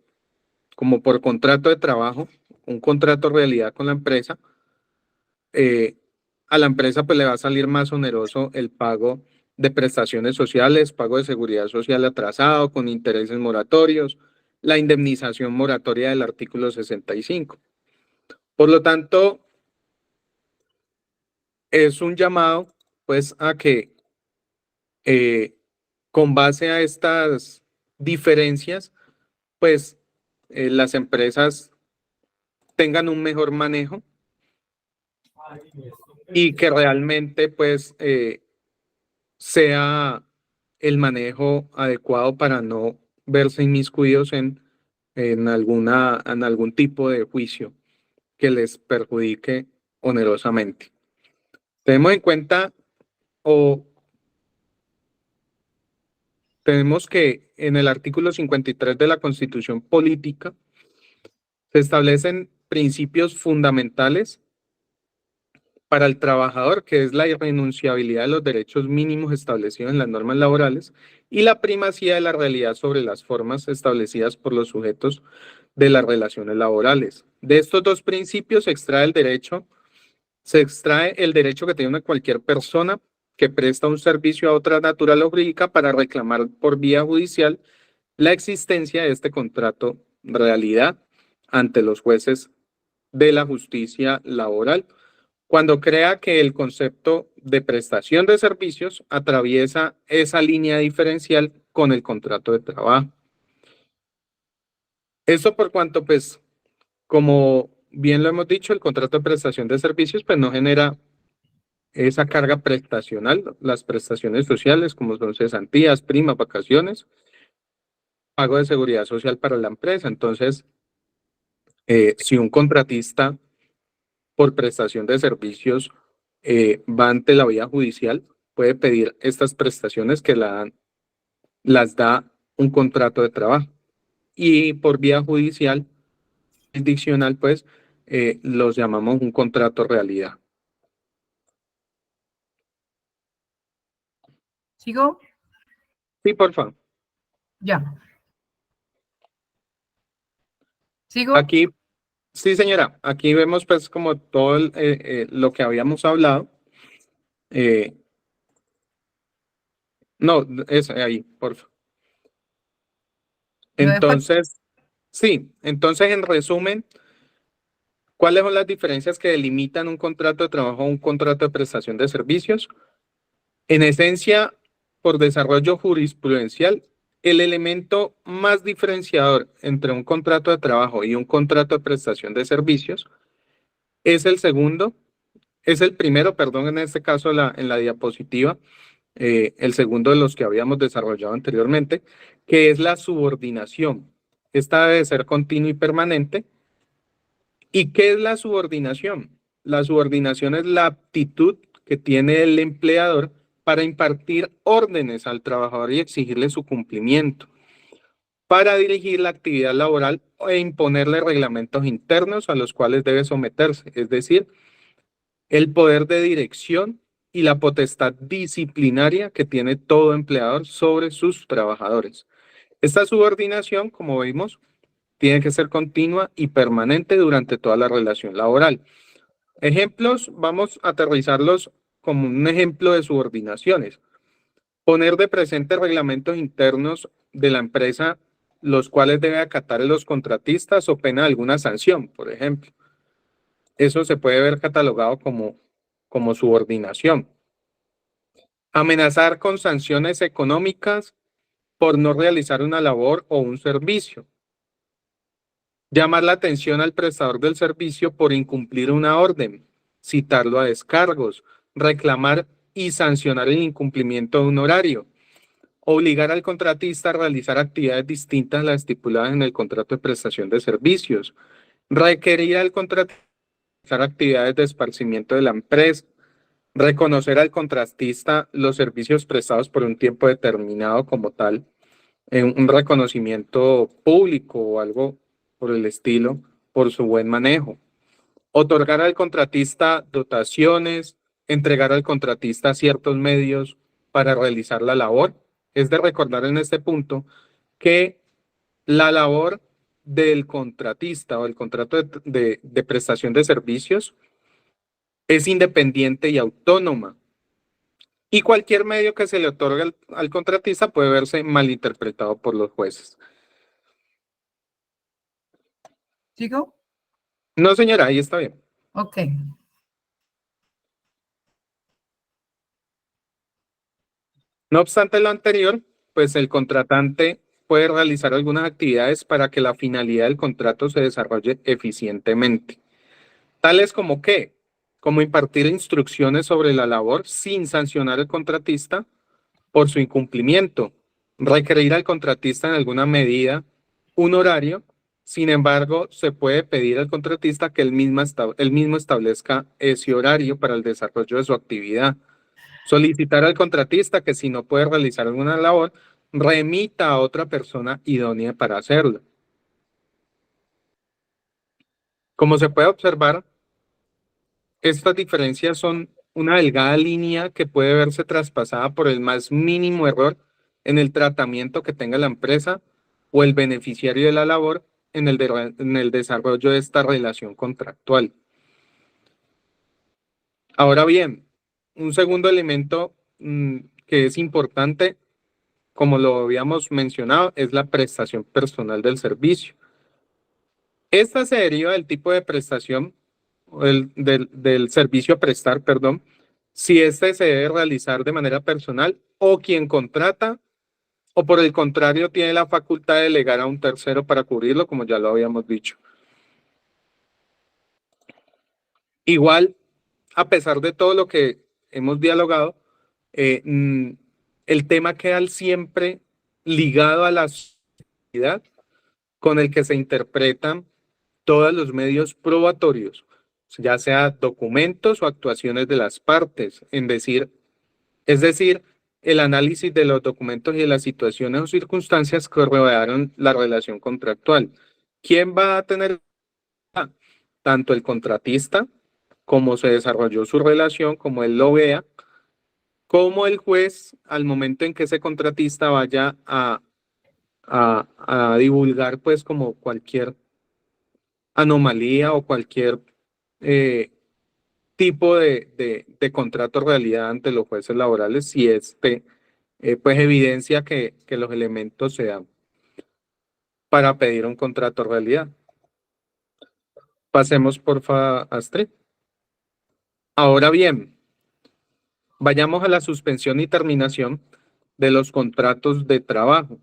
como por contrato de trabajo, un contrato realidad con la empresa. A la empresa pues le va a salir más oneroso el pago de prestaciones sociales, pago de seguridad social atrasado con intereses moratorios, la indemnización moratoria del artículo 65. Por lo tanto, es un llamado pues a que con base a estas diferencias, pues las empresas tengan un mejor manejo y que realmente pues sea el manejo adecuado para no verse inmiscuidos en algún tipo de juicio que les perjudique onerosamente. Tenemos en cuenta tenemos que en el artículo 53 de la Constitución Política se establecen principios fundamentales para el trabajador, que es la irrenunciabilidad de los derechos mínimos establecidos en las normas laborales y la primacía de la realidad sobre las formas establecidas por los sujetos de las relaciones laborales. De estos dos principios se extrae el derecho que tiene cualquier persona que presta un servicio a otra natural o jurídica para reclamar por vía judicial la existencia de este contrato realidad ante los jueces de la justicia laboral, cuando crea que el concepto de prestación de servicios atraviesa esa línea diferencial con el contrato de trabajo. Eso por cuanto, pues, Como bien lo hemos dicho, el contrato de prestación de servicios pues no genera esa carga prestacional, las prestaciones sociales como son cesantías, primas, vacaciones, pago de seguridad social para la empresa. Entonces, si un contratista por prestación de servicios va ante la vía judicial, puede pedir estas prestaciones que las da un contrato de trabajo. Y por vía judicial, jurisdiccional, pues, los llamamos un contrato realidad. ¿Sigo? Sí, por favor. Ya. ¿Sigo? Aquí, sí, señora, aquí vemos pues como todo lo que habíamos hablado. No, es ahí, por favor. No dejo- Entonces, sí, entonces en resumen, ¿cuáles son las diferencias que delimitan un contrato de trabajo a un contrato de prestación de servicios? En esencia, por desarrollo jurisprudencial, el elemento más diferenciador entre un contrato de trabajo y un contrato de prestación de servicios es el primero, perdón, en este caso en la diapositiva, el segundo de los que habíamos desarrollado anteriormente, que es la subordinación. Esta debe ser continua y permanente. ¿Y qué es la subordinación? La subordinación es la aptitud que tiene el empleador para impartir órdenes al trabajador y exigirle su cumplimiento, para dirigir la actividad laboral e imponerle reglamentos internos a los cuales debe someterse, es decir, el poder de dirección y la potestad disciplinaria que tiene todo empleador sobre sus trabajadores. Esta subordinación, como vimos, tiene que ser continua y permanente durante toda la relación laboral. Ejemplos, vamos a aterrizarlos como un ejemplo de subordinaciones. Poner de presente reglamentos internos de la empresa, los cuales debe acatar los contratistas o pena alguna sanción, por ejemplo. Eso se puede ver catalogado como subordinación. Amenazar con sanciones económicas por no realizar una labor o un servicio. Llamar la atención al prestador del servicio por incumplir una orden, citarlo a descargos, reclamar y sancionar el incumplimiento de un horario, obligar al contratista a realizar actividades distintas a las estipuladas en el contrato de prestación de servicios, requerir al contratista a realizar actividades de esparcimiento de la empresa, reconocer al contratista los servicios prestados por un tiempo determinado como tal, un reconocimiento público o algo por el estilo, por su buen manejo. Otorgar al contratista dotaciones, entregar al contratista ciertos medios para realizar la labor. Es de recordar en este punto que la labor del contratista o el contrato de prestación de servicios es independiente y autónoma. Y cualquier medio que se le otorgue al contratista puede verse malinterpretado por los jueces. ¿Sigo? No, señora, ahí está bien. Ok. No obstante lo anterior, pues el contratante puede realizar algunas actividades para que la finalidad del contrato se desarrolle eficientemente. Tales como qué, como impartir instrucciones sobre la labor sin sancionar al contratista por su incumplimiento, requerir al contratista en alguna medida un horario. Sin embargo, se puede pedir al contratista que él mismo establezca ese horario para el desarrollo de su actividad. Solicitar al contratista que si no puede realizar alguna labor, remita a otra persona idónea para hacerlo. Como se puede observar, estas diferencias son una delgada línea que puede verse traspasada por el más mínimo error en el tratamiento que tenga la empresa o el beneficiario de la labor en el desarrollo de esta relación contractual. Ahora bien, un segundo elemento que es importante, como lo habíamos mencionado, es la prestación personal del servicio. Esta se deriva del tipo de prestación, del servicio a prestar, perdón, si este se debe realizar de manera personal o quien contrata, o por el contrario tiene la facultad de delegar a un tercero para cubrirlo, como ya lo habíamos dicho. Igual, a pesar de todo lo que hemos dialogado, el tema queda siempre ligado a la sociedad con el que se interpretan todos los medios probatorios, ya sea documentos o actuaciones de las partes, es decir, el análisis de los documentos y de las situaciones o circunstancias que rodearon la relación contractual. ¿Quién va a tener tanto el contratista, cómo se desarrolló su relación, como él lo vea, como el juez al momento en que ese contratista vaya a divulgar pues como cualquier anomalía o cualquier tipo de contrato realidad ante los jueces laborales si pues evidencia que los elementos se dan para pedir un contrato realidad. Pasemos porfa, Astrid. Ahora bien, vayamos a la suspensión y terminación de los contratos de trabajo.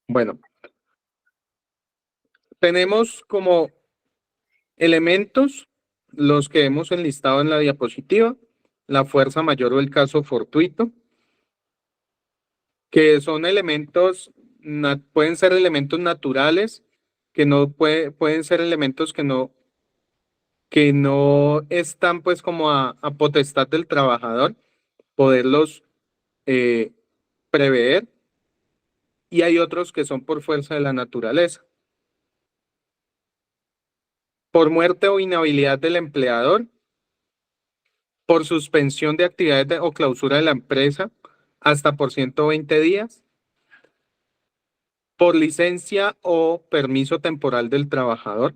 Bueno, tenemos como elementos los que hemos enlistado en la diapositiva, la fuerza mayor o el caso fortuito, que son elementos, pueden ser elementos naturales, que no pueden ser elementos que no están pues como a potestad del trabajador, poderlos prever, y hay otros que son por fuerza de la naturaleza. Por muerte o inhabilidad del empleador, por suspensión de actividades o clausura de la empresa hasta por 120 días, por licencia o permiso temporal del trabajador.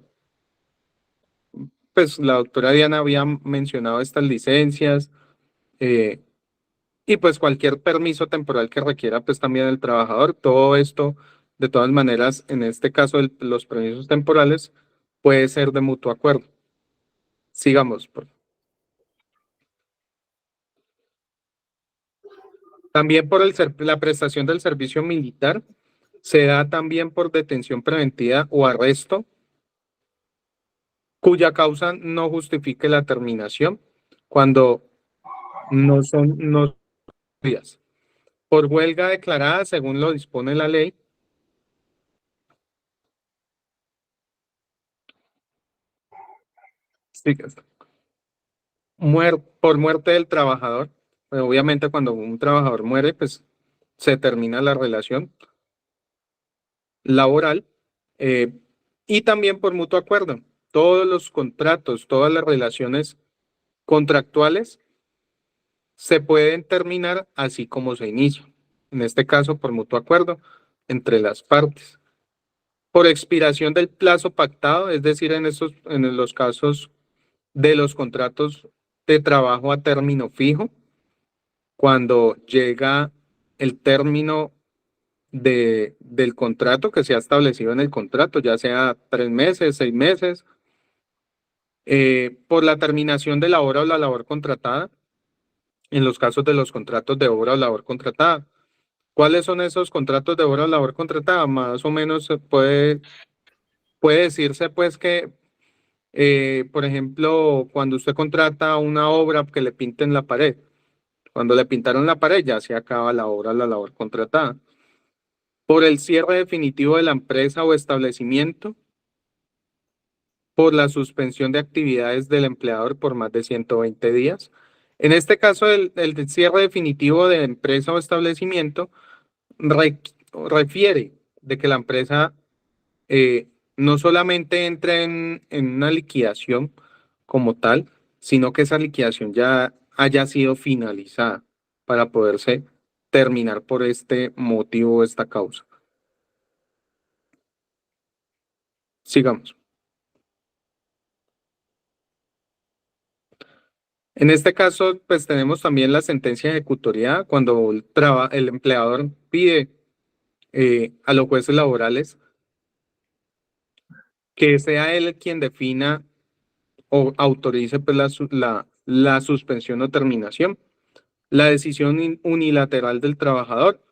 Pues la doctora Diana había mencionado estas licencias y pues cualquier permiso temporal que requiera pues también el trabajador. Todo esto, de todas maneras, en este caso los permisos temporales, puede ser de mutuo acuerdo. Sigamos. También por la prestación del servicio militar, se da también por detención preventiva o arresto, cuya causa no justifique la terminación, cuando no son días. Por huelga declarada, según lo dispone la ley, por muerte del trabajador. Pues obviamente cuando un trabajador muere, pues se termina la relación laboral, y también por mutuo acuerdo. Todos los contratos, todas las relaciones contractuales se pueden terminar así como se inician. En este caso, por mutuo acuerdo entre las partes. Por expiración del plazo pactado, es decir, en los casos de los contratos de trabajo a término fijo, cuando llega el término del contrato que se ha establecido en el contrato, ya sea 3 meses, 6 meses, por la terminación de la obra o la labor contratada, en los casos de los contratos de obra o labor contratada. ¿Cuáles son esos contratos de obra o labor contratada? Más o menos puede decirse pues que, por ejemplo, cuando usted contrata una obra que le pinten la pared, cuando le pintaron la pared ya se acaba la obra o la labor contratada. Por el cierre definitivo de la empresa o establecimiento, por la suspensión de actividades del empleador por más de 120 días. En este caso, el cierre definitivo de empresa o establecimiento refiere de que la empresa no solamente entre en una liquidación como tal, sino que esa liquidación ya haya sido finalizada para poderse terminar por este motivo o esta causa. Sigamos. En este caso, pues tenemos también la sentencia de ejecutoria cuando el empleador pide a los jueces laborales que sea él quien defina o autorice pues, la suspensión o terminación. la decisión unilateral del trabajador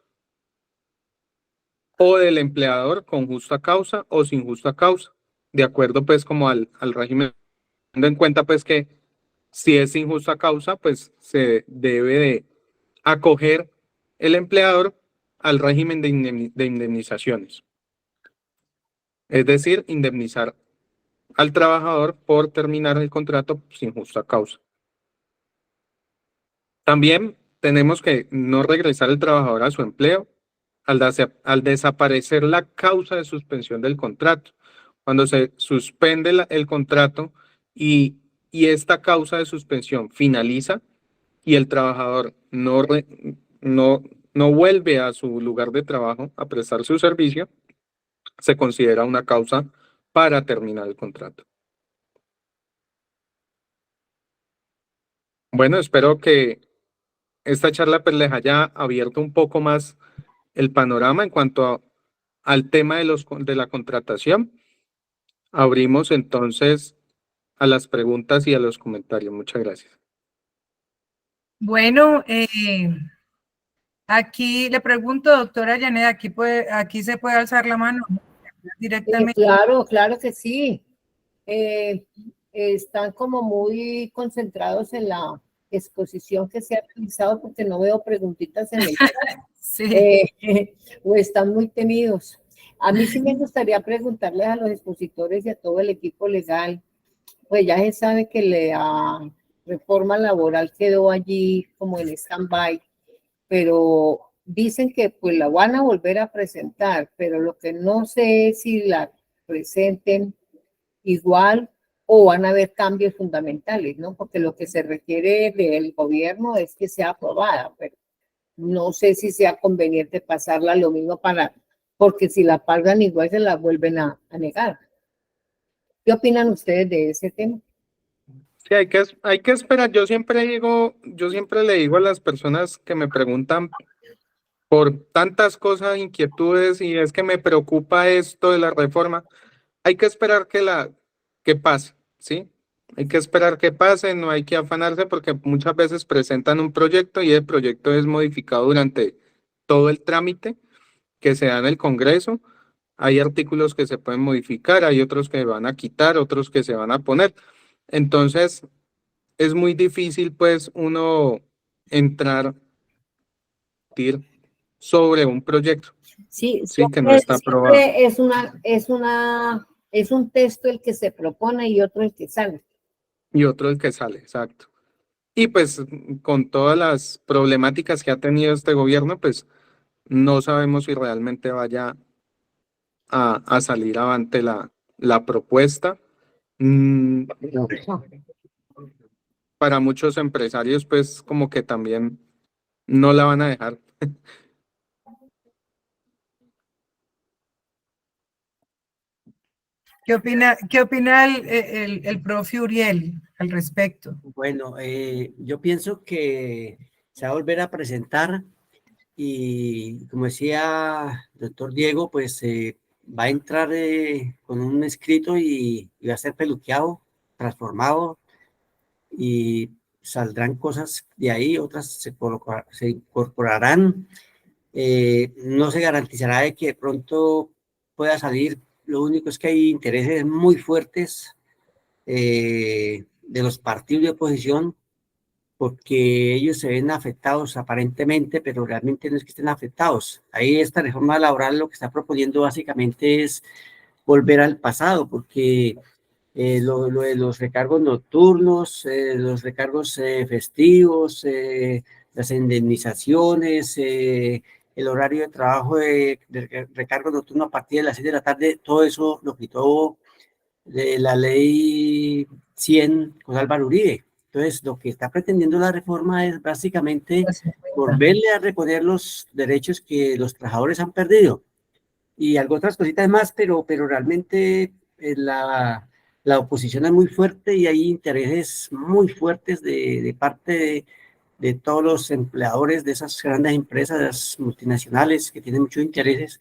o del empleador con justa causa o sin justa causa, de acuerdo pues como al régimen, teniendo en cuenta pues que si es sin justa causa, pues se debe de acoger el empleador al régimen de indemnizaciones, es decir, indemnizar al trabajador por terminar el contrato sin justa causa. También tenemos que no regresar el trabajador a su empleo al desaparecer la causa de suspensión del contrato. Cuando se suspende el contrato y esta causa de suspensión finaliza y el trabajador no vuelve a su lugar de trabajo a prestar su servicio, se considera una causa para terminar el contrato. Bueno, espero que esta charla pues les haya abierto un poco más el panorama en cuanto al tema de la contratación. Abrimos entonces a las preguntas y a los comentarios. Muchas gracias. Bueno, aquí le pregunto, doctora Janet, aquí se puede alzar la mano directamente. Claro que sí. Están como muy concentrados en la exposición que se ha realizado porque no veo preguntitas en el chat. Sí. O están muy temidos. A mí sí me gustaría preguntarles a los expositores y a todo el equipo legal, pues ya se sabe que la reforma laboral quedó allí como en stand-by, pero dicen que pues la van a volver a presentar, pero lo que no sé es si la presenten igual o van a haber cambios fundamentales, ¿no? Porque lo que se requiere del gobierno es que sea aprobada, pero no sé si sea conveniente pasarla lo mismo porque si la pagan igual se la vuelven a negar. ¿Qué opinan ustedes de ese tema? Sí, hay que esperar. Yo siempre le digo a las personas que me preguntan por tantas cosas, inquietudes, y es que me preocupa esto de la reforma. Hay que esperar que pase, ¿sí? Hay que esperar que pase, no hay que afanarse porque muchas veces presentan un proyecto y el proyecto es modificado durante todo el trámite que se da en el Congreso. Hay artículos que se pueden modificar, hay otros que van a quitar, otros que se van a poner. Entonces, es muy difícil pues uno entrar sobre un proyecto, Sí, que no está aprobado. es un texto el que se propone y otro el que sale. Y otro el que sale, exacto. Y pues con todas las problemáticas que ha tenido este gobierno, pues no sabemos si realmente vaya a salir avante la propuesta. Para muchos empresarios, pues como que también no la van a dejar. ¿Qué opina el profe Uriel al respecto? Bueno, yo pienso que se va a volver a presentar y como decía el doctor Diego, pues va a entrar con un escrito y va a ser peluqueado, transformado y saldrán cosas de ahí, otras se incorporarán. No se garantizará de que de pronto pueda salir. Lo único es que hay intereses muy fuertes de los partidos de oposición porque ellos se ven afectados aparentemente, pero realmente no es que estén afectados. Ahí esta reforma laboral lo que está proponiendo básicamente es volver al pasado, porque lo de los recargos nocturnos, los recargos festivos, las indemnizaciones, el horario de trabajo de recargo nocturno a partir de las 6 de la tarde, todo eso lo quitó de la ley 100 con Álvaro Uribe. Entonces, lo que está pretendiendo la reforma es básicamente volverle a reconocer los derechos que los trabajadores han perdido y algo otras cositas más, pero realmente la oposición es muy fuerte y hay intereses muy fuertes de parte de todos los empleadores de esas grandes empresas multinacionales que tienen muchos intereses.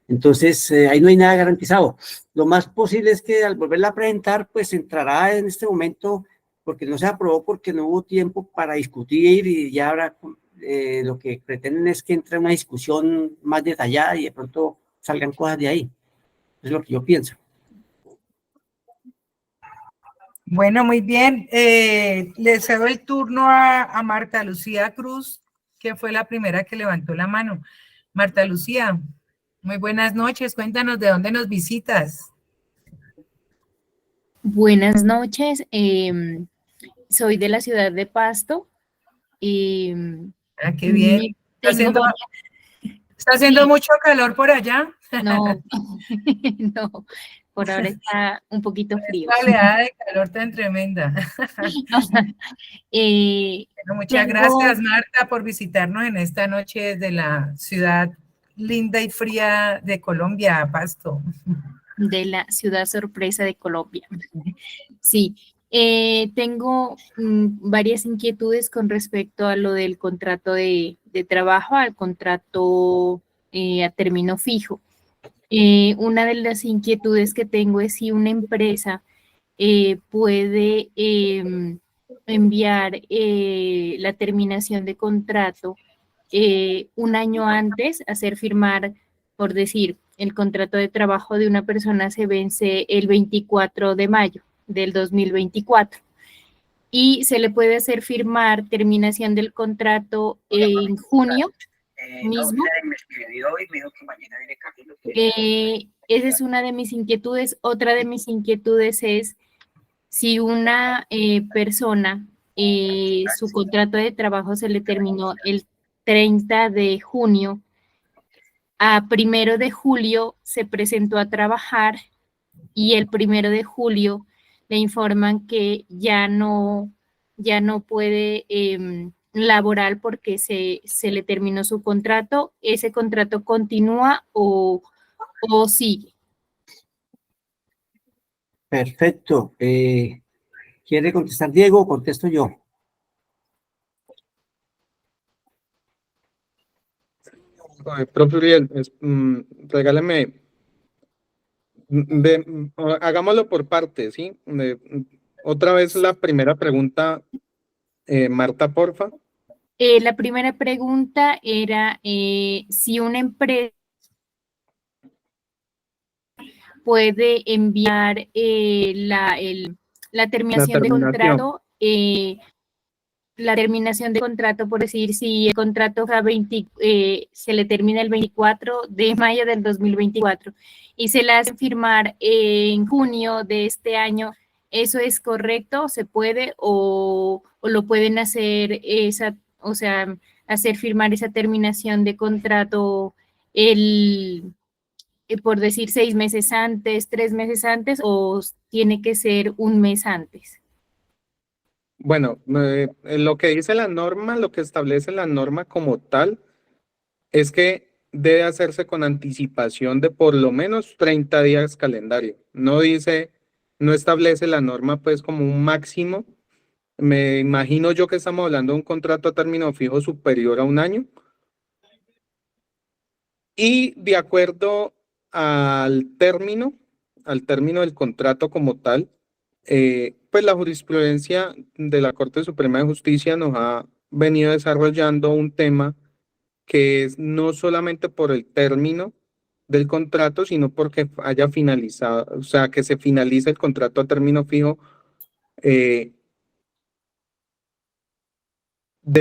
Entonces, ahí no hay nada garantizado. Lo más posible es que al volverla a presentar, pues entrará en este momento, porque no se aprobó, porque no hubo tiempo para discutir y ya habrá lo que pretenden es que entre una discusión más detallada y de pronto salgan cosas de ahí. Es lo que yo pienso. Bueno, muy bien. Le cedo el turno a Marta Lucía Cruz, que fue la primera que levantó la mano. Marta Lucía, muy buenas noches. Cuéntanos de dónde nos visitas. Buenas noches, soy de la ciudad de Pasto y Ah, qué bien. tengo varias, ¿Está haciendo sí, mucho calor por allá? no, no, por ahora está un poquito frío. Esta oleada de calor tan tremenda. Bueno, muchas Tengo gracias, Marta, por visitarnos en esta noche desde la ciudad linda y fría de Colombia, Pasto. de la ciudad sorpresa de Colombia. Sí, tengo varias inquietudes con respecto a lo del contrato de trabajo, al contrato a término fijo. Una de las inquietudes que tengo es si una empresa puede enviar la terminación de contrato un año antes, hacer firmar, por decir, el contrato de trabajo de una persona se vence el 24 de mayo del 2024 y se le puede hacer firmar terminación del contrato en junio mismo. Esa es una de mis inquietudes. Otra de mis inquietudes es si una persona, su contrato de trabajo se le terminó el 30 de junio, a 1 de julio se presentó a trabajar y el 1 de julio le informan que ya no puede laborar porque se le terminó su contrato. ¿Ese contrato continúa o sigue? Perfecto. ¿Quiere contestar Diego o contesto yo? Profe Uriel, regáleme, hagámoslo por partes, ¿sí? Otra vez la primera pregunta, Marta, porfa. La primera pregunta era si una empresa puede enviar la terminación de contrato, por decir, si el contrato se le termina el 24 de mayo del 2024 y se la hacen firmar en junio de este año, ¿eso es correcto? ¿Se puede o lo pueden hacer o sea, hacer firmar esa terminación de contrato por decir 6 meses antes, 3 meses antes, o tiene que ser un mes antes? Bueno, lo que dice la norma, lo que establece la norma como tal, es que debe hacerse con anticipación de por lo menos 30 días calendario. No dice, no establece la norma pues como un máximo. Me imagino yo que estamos hablando de un contrato a término fijo superior a un año. Y de acuerdo al término del contrato como tal, pues la jurisprudencia de la Corte Suprema de Justicia nos ha venido desarrollando un tema que es no solamente por el término del contrato, sino porque haya finalizado, o sea, que se finalice el contrato a término fijo de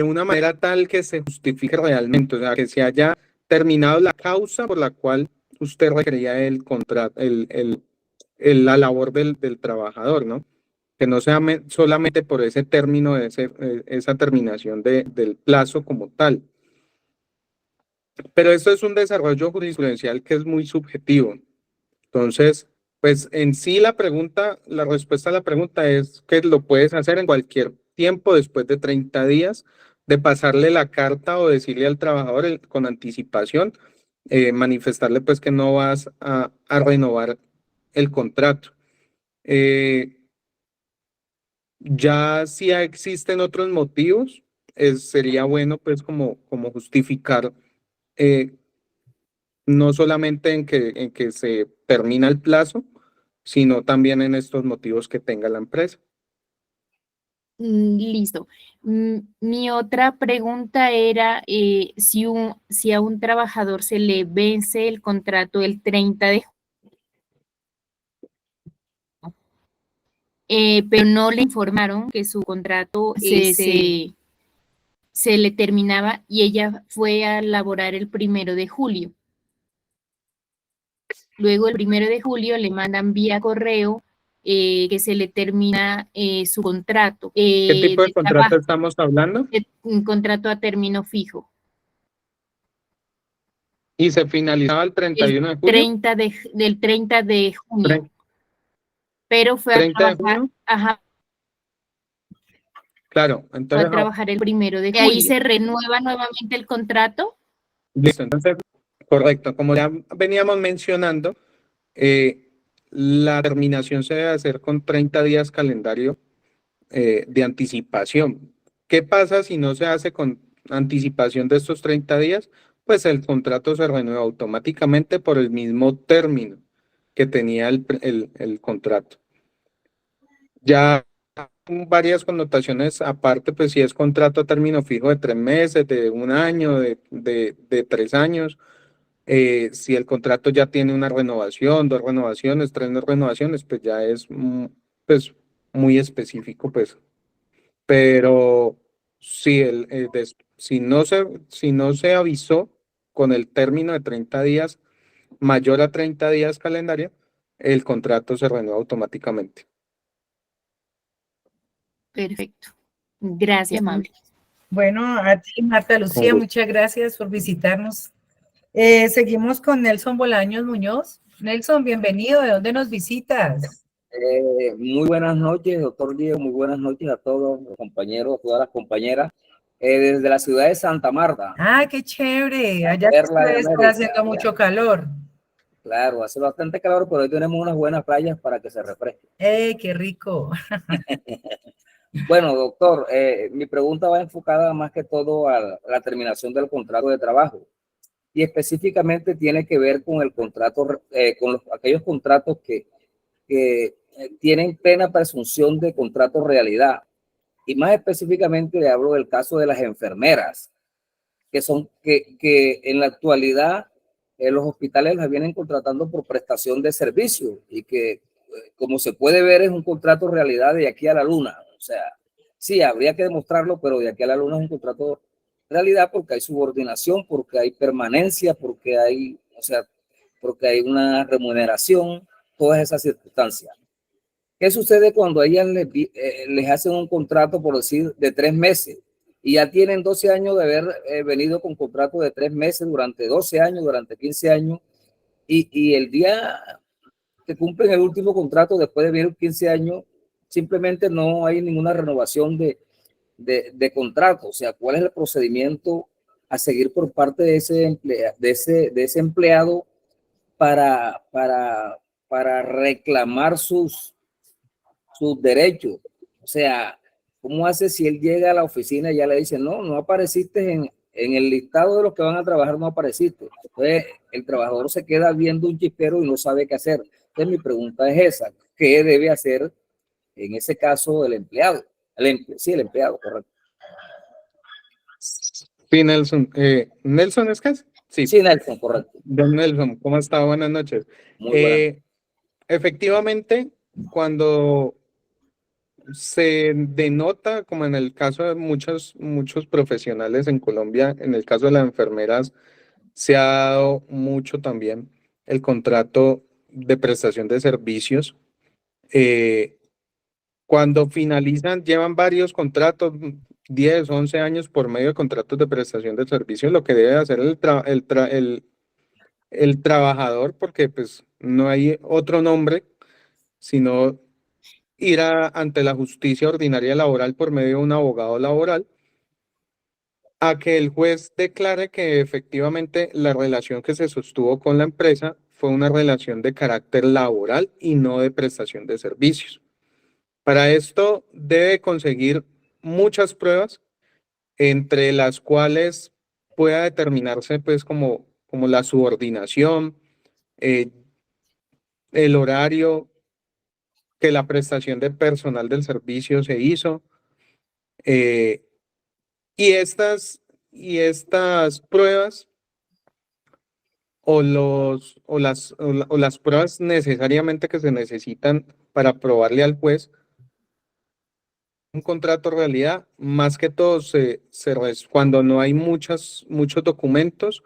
una manera tal que se justifique realmente, o sea, que se haya terminado la causa por la cual usted requería el contrato, la labor del trabajador, ¿no? Que no sea solamente por ese término, esa terminación del plazo como tal. Pero esto es un desarrollo jurisprudencial que es muy subjetivo. Entonces, pues en sí la respuesta a la pregunta es que lo puedes hacer en cualquier tiempo después de 30 días de pasarle la carta o decirle al trabajador con anticipación, manifestarle pues que no vas a renovar el contrato. Ya si existen otros motivos, sería bueno pues como justificar no solamente en que se termina el plazo, sino también en estos motivos que tenga la empresa. Listo. Mi otra pregunta era si a un trabajador se le vence el contrato el 30 de pero no le informaron que su contrato se le terminaba y ella fue a laborar el 1 de julio. Luego el 1 de julio le mandan vía correo que se le termina su contrato. ¿Qué tipo de contrato trabajo, estamos hablando? un contrato a término fijo. ¿Y se finalizaba el 31 de julio? Del 30 de junio. Pero fue a 30 de trabajar, junio. ajá, Claro, fue entonces, a trabajar el 1 de julio. Y ahí se renueva nuevamente el contrato. listo, entonces, correcto. Como ya veníamos mencionando, la terminación se debe hacer con 30 días calendario de anticipación. ¿Qué pasa si no se hace con anticipación de estos 30 días? Pues el contrato se renueva automáticamente por el mismo término que tenía el contrato. Ya varias connotaciones aparte, pues si es contrato a término fijo de 3 meses, de 1 año, de 3 años, si el contrato ya tiene una renovación, 2 renovaciones, 3 renovaciones, pues ya es pues, muy específico, pues. Pero si, si no se avisó con el término de 30 días, mayor a 30 días calendario, el contrato se renueva automáticamente. Perfecto. Gracias, amable. Bueno, a ti, Marta Lucía, Con gusto. muchas gracias por visitarnos. Seguimos con Nelson Bolaños Muñoz. Nelson, bienvenido. ¿De dónde nos visitas? Muy buenas noches, doctor Diego. Muy buenas noches a todos los compañeros, a todas las compañeras. Desde la ciudad de Santa Marta. ¡Ah, qué chévere! Allá Perla de está América, haciendo mucho calor. Claro, hace bastante calor, pero hoy tenemos unas buenas playas para que se refresque. ¡Qué rico! Bueno, doctor, mi pregunta va enfocada más que todo a la terminación del contrato de trabajo y específicamente tiene que ver con el contrato, con aquellos contratos que tienen plena presunción de contrato realidad. Y más específicamente le hablo del caso de las enfermeras, que en la actualidad los hospitales las vienen contratando por prestación de servicios y que, como se puede ver, es un contrato realidad de aquí a la luna. O sea, sí, habría que demostrarlo, pero de aquí a la luna es un contrato realidad porque hay subordinación, porque hay permanencia, porque hay, o sea, porque hay una remuneración, todas esas circunstancias. ¿Qué sucede cuando a ellas les hacen un contrato, por decir, de 3 meses? Y ya tienen 12 años de haber venido con contrato de 3 meses durante 12 años, durante 15 años, y el día que cumplen el último contrato, después de venir 15 años, simplemente no hay ninguna renovación de contrato. O sea, ¿cuál es el procedimiento a seguir por parte de ese empleado para reclamar sus derechos? O sea, ¿cómo hace si él llega a la oficina y ya le dicen, no apareciste en el listado de los que van a trabajar, no apareciste? Entonces, el trabajador se queda viendo un chispero y no sabe qué hacer. Entonces, mi pregunta es esa: ¿qué debe hacer en ese caso el empleado? Sí, el empleado, correcto. Sí, Nelson. ¿Nelson es que? Sí. Sí, Nelson, correcto. Don Nelson, ¿cómo está? Buenas noches. Muy buenas. Efectivamente, cuando se denota, como en el caso de muchos profesionales en Colombia, en el caso de las enfermeras, se ha dado mucho también el contrato de prestación de servicios. Cuando finalizan, llevan varios contratos, 10, 11 años por medio de contratos de prestación de servicios, lo que debe hacer el trabajador, porque pues no hay otro nombre, sino ir ante la justicia ordinaria laboral por medio de un abogado laboral, a que el juez declare que efectivamente la relación que se sostuvo con la empresa fue una relación de carácter laboral y no de prestación de servicios. Para esto debe conseguir muchas pruebas, entre las cuales pueda determinarse pues como la subordinación, el horario, que la prestación de personal del servicio se hizo, Y estas pruebas o las pruebas necesariamente que se necesitan para probarle al juez un contrato realidad, más que todo cuando no hay muchos documentos,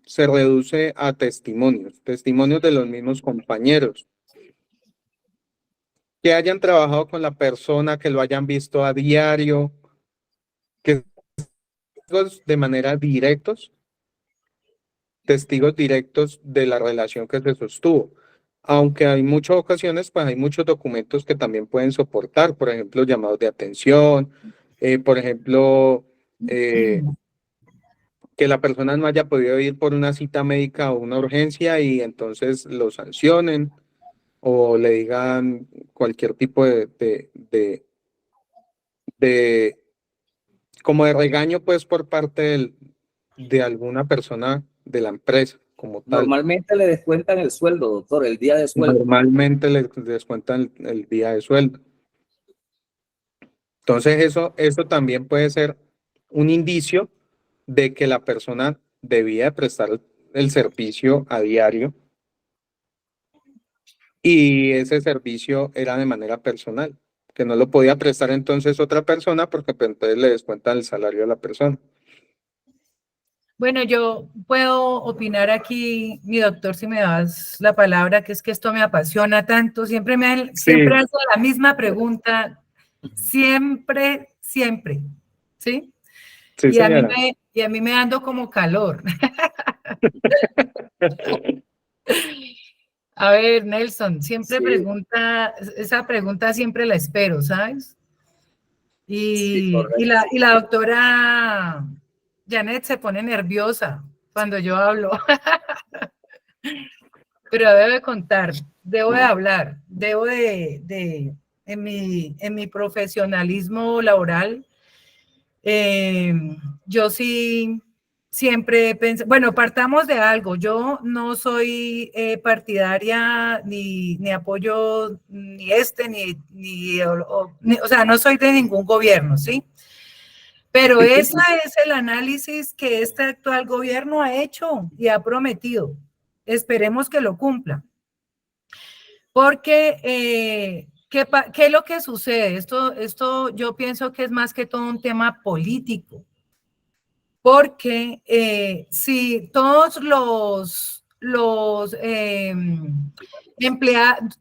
se reduce a testimonios de los mismos compañeros que hayan trabajado con la persona, que lo hayan visto a diario, que de manera testigos directos de la relación que se sostuvo. Aunque hay muchas ocasiones, pues hay muchos documentos que también pueden soportar, por ejemplo, llamados de atención, por ejemplo, que la persona no haya podido ir por una cita médica o una urgencia y entonces lo sancionen o le digan cualquier tipo como de regaño, pues, por parte de alguna persona de la empresa como tal. Normalmente le descuentan el sueldo, doctor, el día de sueldo. Normalmente le descuentan el día de sueldo. Entonces eso también puede ser un indicio de que la persona debía prestar el servicio a diario y ese servicio era de manera personal, que no lo podía prestar entonces otra persona porque pues, entonces le descuentan el salario a la persona. Bueno, yo puedo opinar aquí, mi doctor, si me das la palabra, que es que esto me apasiona tanto. Siempre hago la misma pregunta, siempre, ¿sí? Sí, y, a mí señora. y a mí me ando como calor. A ver, Nelson, siempre pregunta, esa pregunta siempre la espero, ¿sabes? Y la doctora Janet se pone nerviosa cuando yo hablo. Pero debo contar, debo de hablar, en mi profesionalismo laboral, yo sí siempre pensé, bueno, partamos de algo, yo no soy partidaria ni apoyo ni o sea, no soy de ningún gobierno, ¿sí? Pero ese es el análisis que este actual gobierno ha hecho y ha prometido. Esperemos que lo cumpla. Porque, ¿qué es lo que sucede? Esto yo pienso que es más que todo un tema político. Porque si todos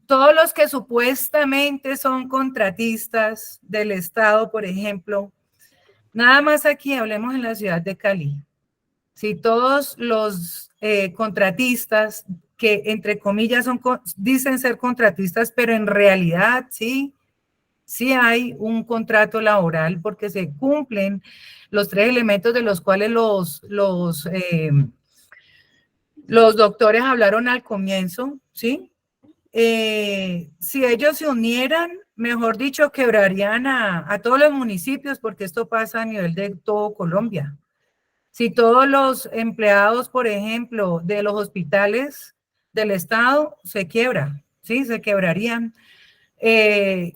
todos los que supuestamente son contratistas del Estado, por ejemplo, nada más aquí hablemos en la ciudad de Cali. Si todos los contratistas que entre comillas dicen ser contratistas, pero en realidad sí hay un contrato laboral porque se cumplen los 3 elementos de los cuales los doctores hablaron al comienzo, ¿sí? Si ellos se unieran, mejor dicho, quebrarían a todos los municipios porque esto pasa a nivel de todo Colombia. Si todos los empleados, por ejemplo, de los hospitales del Estado se quiebra, ¿sí? Se quebrarían, que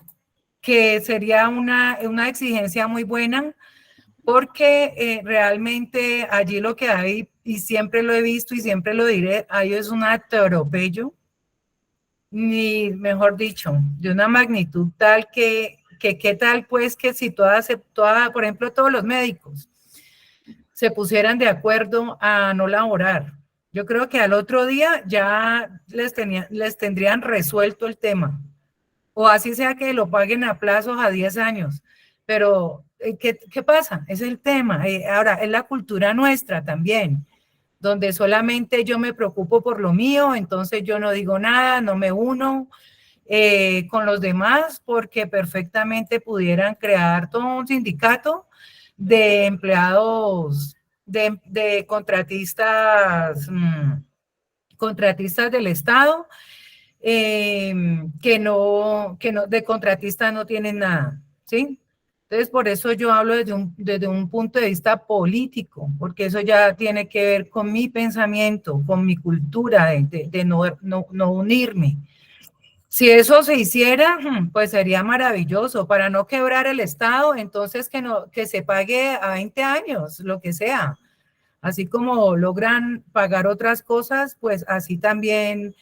sería una exigencia muy buena, porque realmente allí lo que hay, y siempre lo he visto y siempre lo diré, ahí es un atropello, ni mejor dicho, de una magnitud tal que qué tal pues que si por ejemplo, todos los médicos se pusieran de acuerdo a no laborar. Yo creo que al otro día ya les tendrían resuelto el tema. O así sea que lo paguen a plazos a 10 años. Pero, ¿qué pasa? Es el tema. Ahora, es la cultura nuestra también, donde solamente yo me preocupo por lo mío, entonces yo no digo nada, no me uno con los demás, porque perfectamente pudieran crear todo un sindicato de empleados, de contratistas, contratistas del Estado, que no, de contratistas no tienen nada, ¿sí? Entonces, por eso yo hablo desde un punto de vista político, porque eso ya tiene que ver con mi pensamiento, con mi cultura, de no unirme. Si eso se hiciera, pues sería maravilloso para no quebrar el Estado, entonces que se pague a 20 años, lo que sea. Así como logran pagar otras cosas, pues así también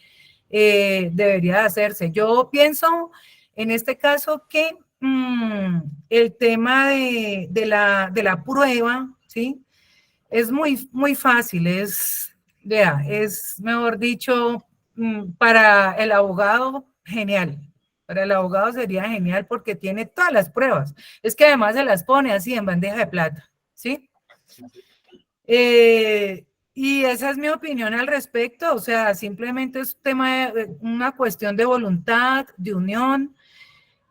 debería hacerse. Yo pienso en este caso que el tema de la prueba, ¿sí? Es muy fácil, es mejor dicho, para el abogado, genial. Para el abogado sería genial porque tiene todas las pruebas. Es que además se las pone así en bandeja de plata, ¿sí? Y esa es mi opinión al respecto, o sea, simplemente es una cuestión de voluntad, de unión,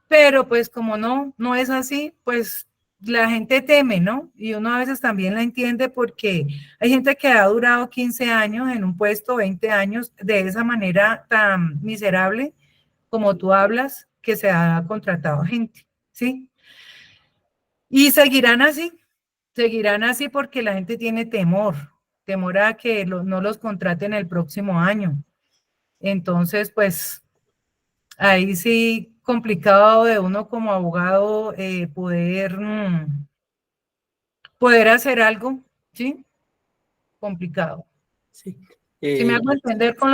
pero pues como no es así, pues la gente teme, ¿no? Y uno a veces también la entiende porque hay gente que ha durado 15 años en un puesto, 20 años, de esa manera tan miserable como tú hablas, que se ha contratado gente, ¿sí? Y seguirán así porque la gente tiene temor a que no los contraten el próximo año. Entonces, pues, ahí sí, complicado de uno como abogado poder hacer algo, ¿sí? Complicado. Sí. ¿Sí me hago entender con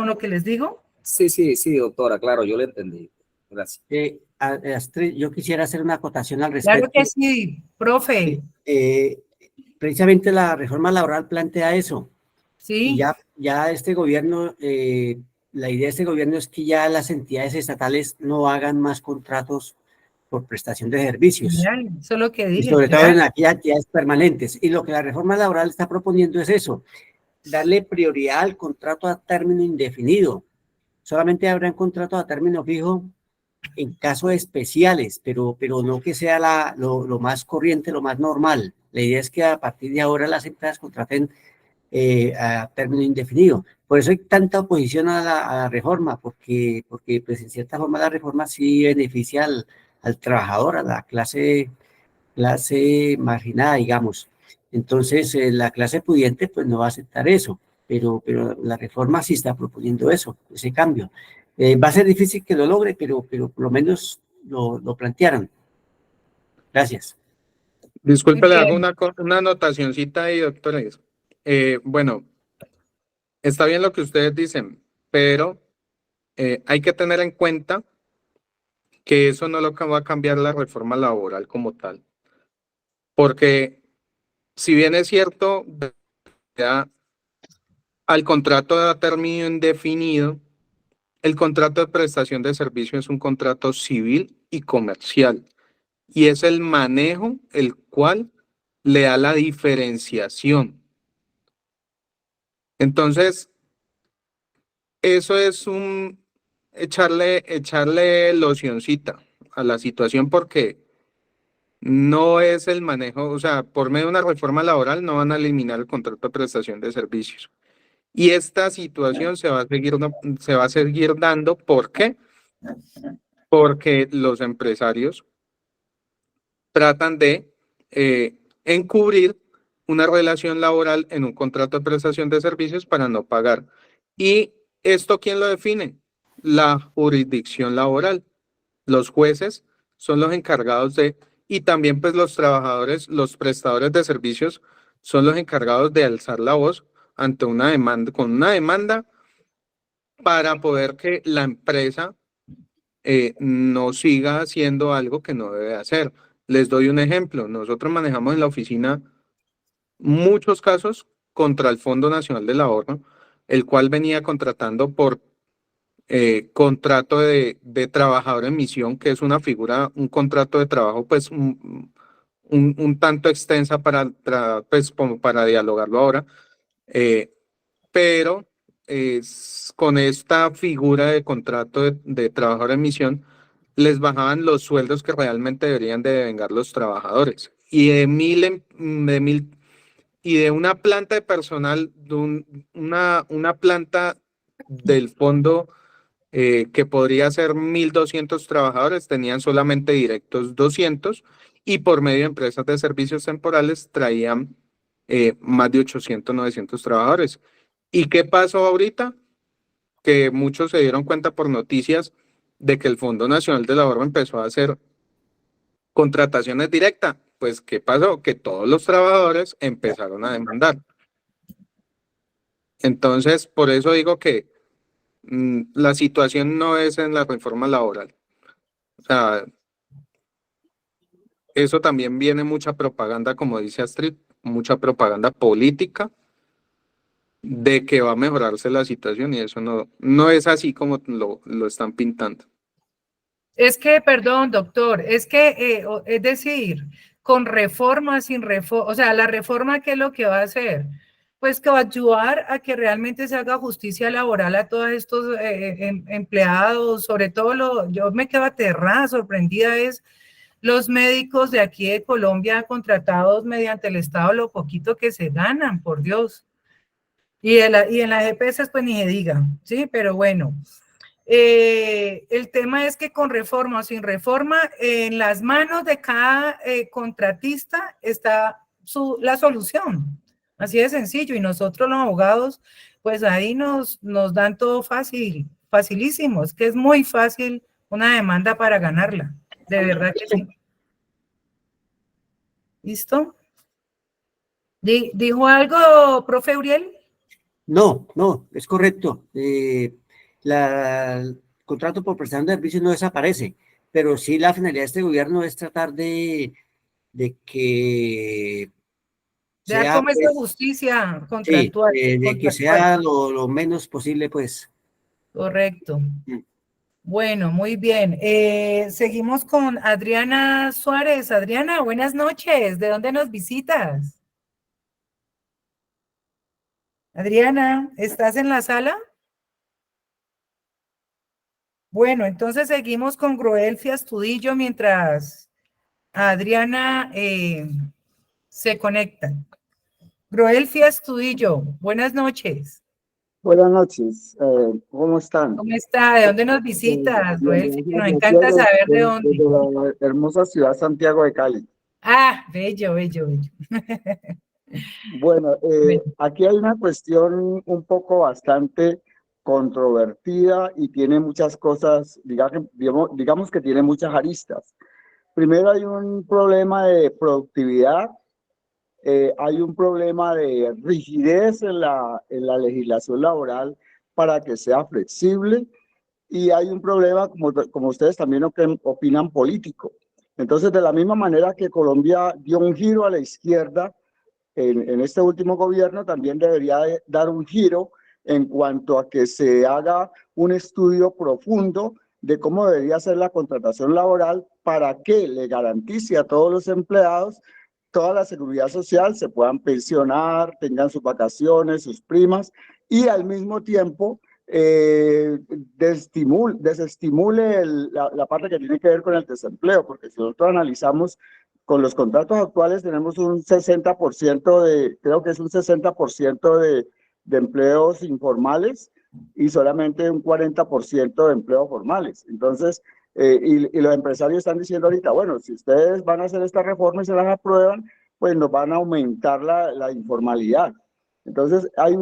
lo que les digo? Sí, doctora, claro, yo le entendí. Gracias. Astrid, yo quisiera hacer una acotación al Claro respecto. que sí, profe. Precisamente la reforma laboral plantea eso. Y Sí. ya este gobierno, la idea de este gobierno es que ya las entidades estatales no hagan más contratos por prestación de servicios. Genial, eso es lo que Y dije. sobre todo Claro. en aquellas actividades permanentes. Y lo que la reforma laboral está proponiendo es eso, darle prioridad al contrato a término indefinido. Solamente habrá un contrato a término fijo en casos especiales, pero no que sea lo más corriente, lo más normal. La idea es que a partir de ahora las empresas contraten a término indefinido. Por eso hay tanta oposición a la reforma, porque pues en cierta forma la reforma sí beneficia al trabajador, a la clase marginada, digamos. Entonces, la clase pudiente pues no va a aceptar eso, pero la reforma sí está proponiendo eso, ese cambio. Va a ser difícil que lo logre, pero por lo menos lo plantearon. Gracias. Disculpe, Muy le hago bien. una anotacioncita ahí, doctora. Bueno, está bien lo que ustedes dicen, pero hay que tener en cuenta que eso no lo que va a cambiar la reforma laboral como tal. Porque si bien es cierto, ya al contrato a término indefinido, el contrato de prestación de servicio es un contrato civil y comercial. Y es el manejo el cual le da la diferenciación. Entonces, eso es echarle locioncita a la situación porque no es el manejo, o sea, por medio de una reforma laboral no van a eliminar el contrato de prestación de servicios. Y esta situación se va a seguir dando, ¿por qué? Porque los empresarios tratan de encubrir una relación laboral en un contrato de prestación de servicios para no pagar. ¿Y esto quién lo define? La jurisdicción laboral. Los jueces son los encargados y también pues los trabajadores, los prestadores de servicios son los encargados de alzar la voz ante una demanda, con una demanda para poder que la empresa no siga haciendo algo que no debe hacer. Les doy un ejemplo. Nosotros manejamos en la oficina muchos casos contra el Fondo Nacional del Ahorro, el cual venía contratando por contrato de trabajador en misión, que es una figura, un contrato de trabajo, pues un tanto extensa pues, como para dialogarlo ahora, pero con esta figura de contrato de trabajador en misión, les bajaban los sueldos que realmente deberían de devengar los trabajadores. Y y de una planta de personal, una planta del fondo que podría ser 1.200 trabajadores, tenían solamente directos 200 y por medio de empresas de servicios temporales traían más de 800, 900 trabajadores. ¿Y qué pasó ahorita? Que muchos se dieron cuenta por noticias de que el Fondo Nacional del Ahorro empezó a hacer contrataciones directas. Pues, ¿qué pasó? Que todos los trabajadores empezaron a demandar. Entonces, por eso digo que la situación no es en la reforma laboral. O sea, eso también viene mucha propaganda, como dice Astrid, mucha propaganda política de que va a mejorarse la situación y eso no es así como lo están pintando. Es que, perdón, doctor, es que, es decir, con reforma, sin reforma, o sea, la reforma, ¿qué es lo que va a hacer? Pues que va a ayudar a que realmente se haga justicia laboral a todos estos empleados, sobre todo yo me quedo aterrada, sorprendida es los médicos de aquí de Colombia contratados mediante el Estado, lo poquito que se ganan, por Dios. Y en las EPS pues ni se diga, ¿sí? Pero bueno, el tema es que con reforma o sin reforma, en las manos de cada contratista está la solución. Así de sencillo. Y nosotros los abogados, pues ahí nos dan todo fácil, facilísimo. Es que es muy fácil una demanda para ganarla. De verdad que sí. ¿Listo? ¿Dijo algo, profe Uriel? No, es correcto. El contrato por prestación de servicios no desaparece, pero sí la finalidad de este gobierno es tratar de que Ya sea, como es pues, justicia sí, contractual. de que sea lo menos posible, pues. Correcto. Bueno, muy bien. Seguimos con Adriana Suárez. Adriana, buenas noches. ¿De dónde nos visitas? Adriana, ¿estás en la sala? Bueno, entonces seguimos con Groelfia Astudillo mientras Adriana se conecta. Groelfia Astudillo, buenas noches. Buenas noches, ¿cómo están? ¿Cómo está? ¿De dónde nos visitas, Groelfia? Bienvenidos Nos aquí encanta saber de dónde. desde la hermosa ciudad Santiago de Cali. Ah, bello, bello, bello. Bueno, aquí hay una cuestión un poco bastante controvertida y tiene muchas cosas, digamos que tiene muchas aristas. Primero hay un problema de productividad, hay un problema de rigidez en la legislación laboral para que sea flexible. Y hay un problema, como ustedes también opinan, político. Entonces, de la misma manera que Colombia dio un giro a la izquierda en este último gobierno, también debería dar un giro en cuanto a que se haga un estudio profundo de cómo debería ser la contratación laboral para que le garantice a todos los empleados toda la seguridad social, se puedan pensionar, tengan sus vacaciones, sus primas, y al mismo tiempo desestimule la parte que tiene que ver con el desempleo, porque si nosotros analizamos con los contratos actuales tenemos un 60% creo que es un 60% de empleos informales y solamente un 40% de empleos formales. Entonces, y los empresarios están diciendo ahorita, bueno, si ustedes van a hacer esta reforma y se las aprueban, pues nos van a aumentar la informalidad. Entonces, hay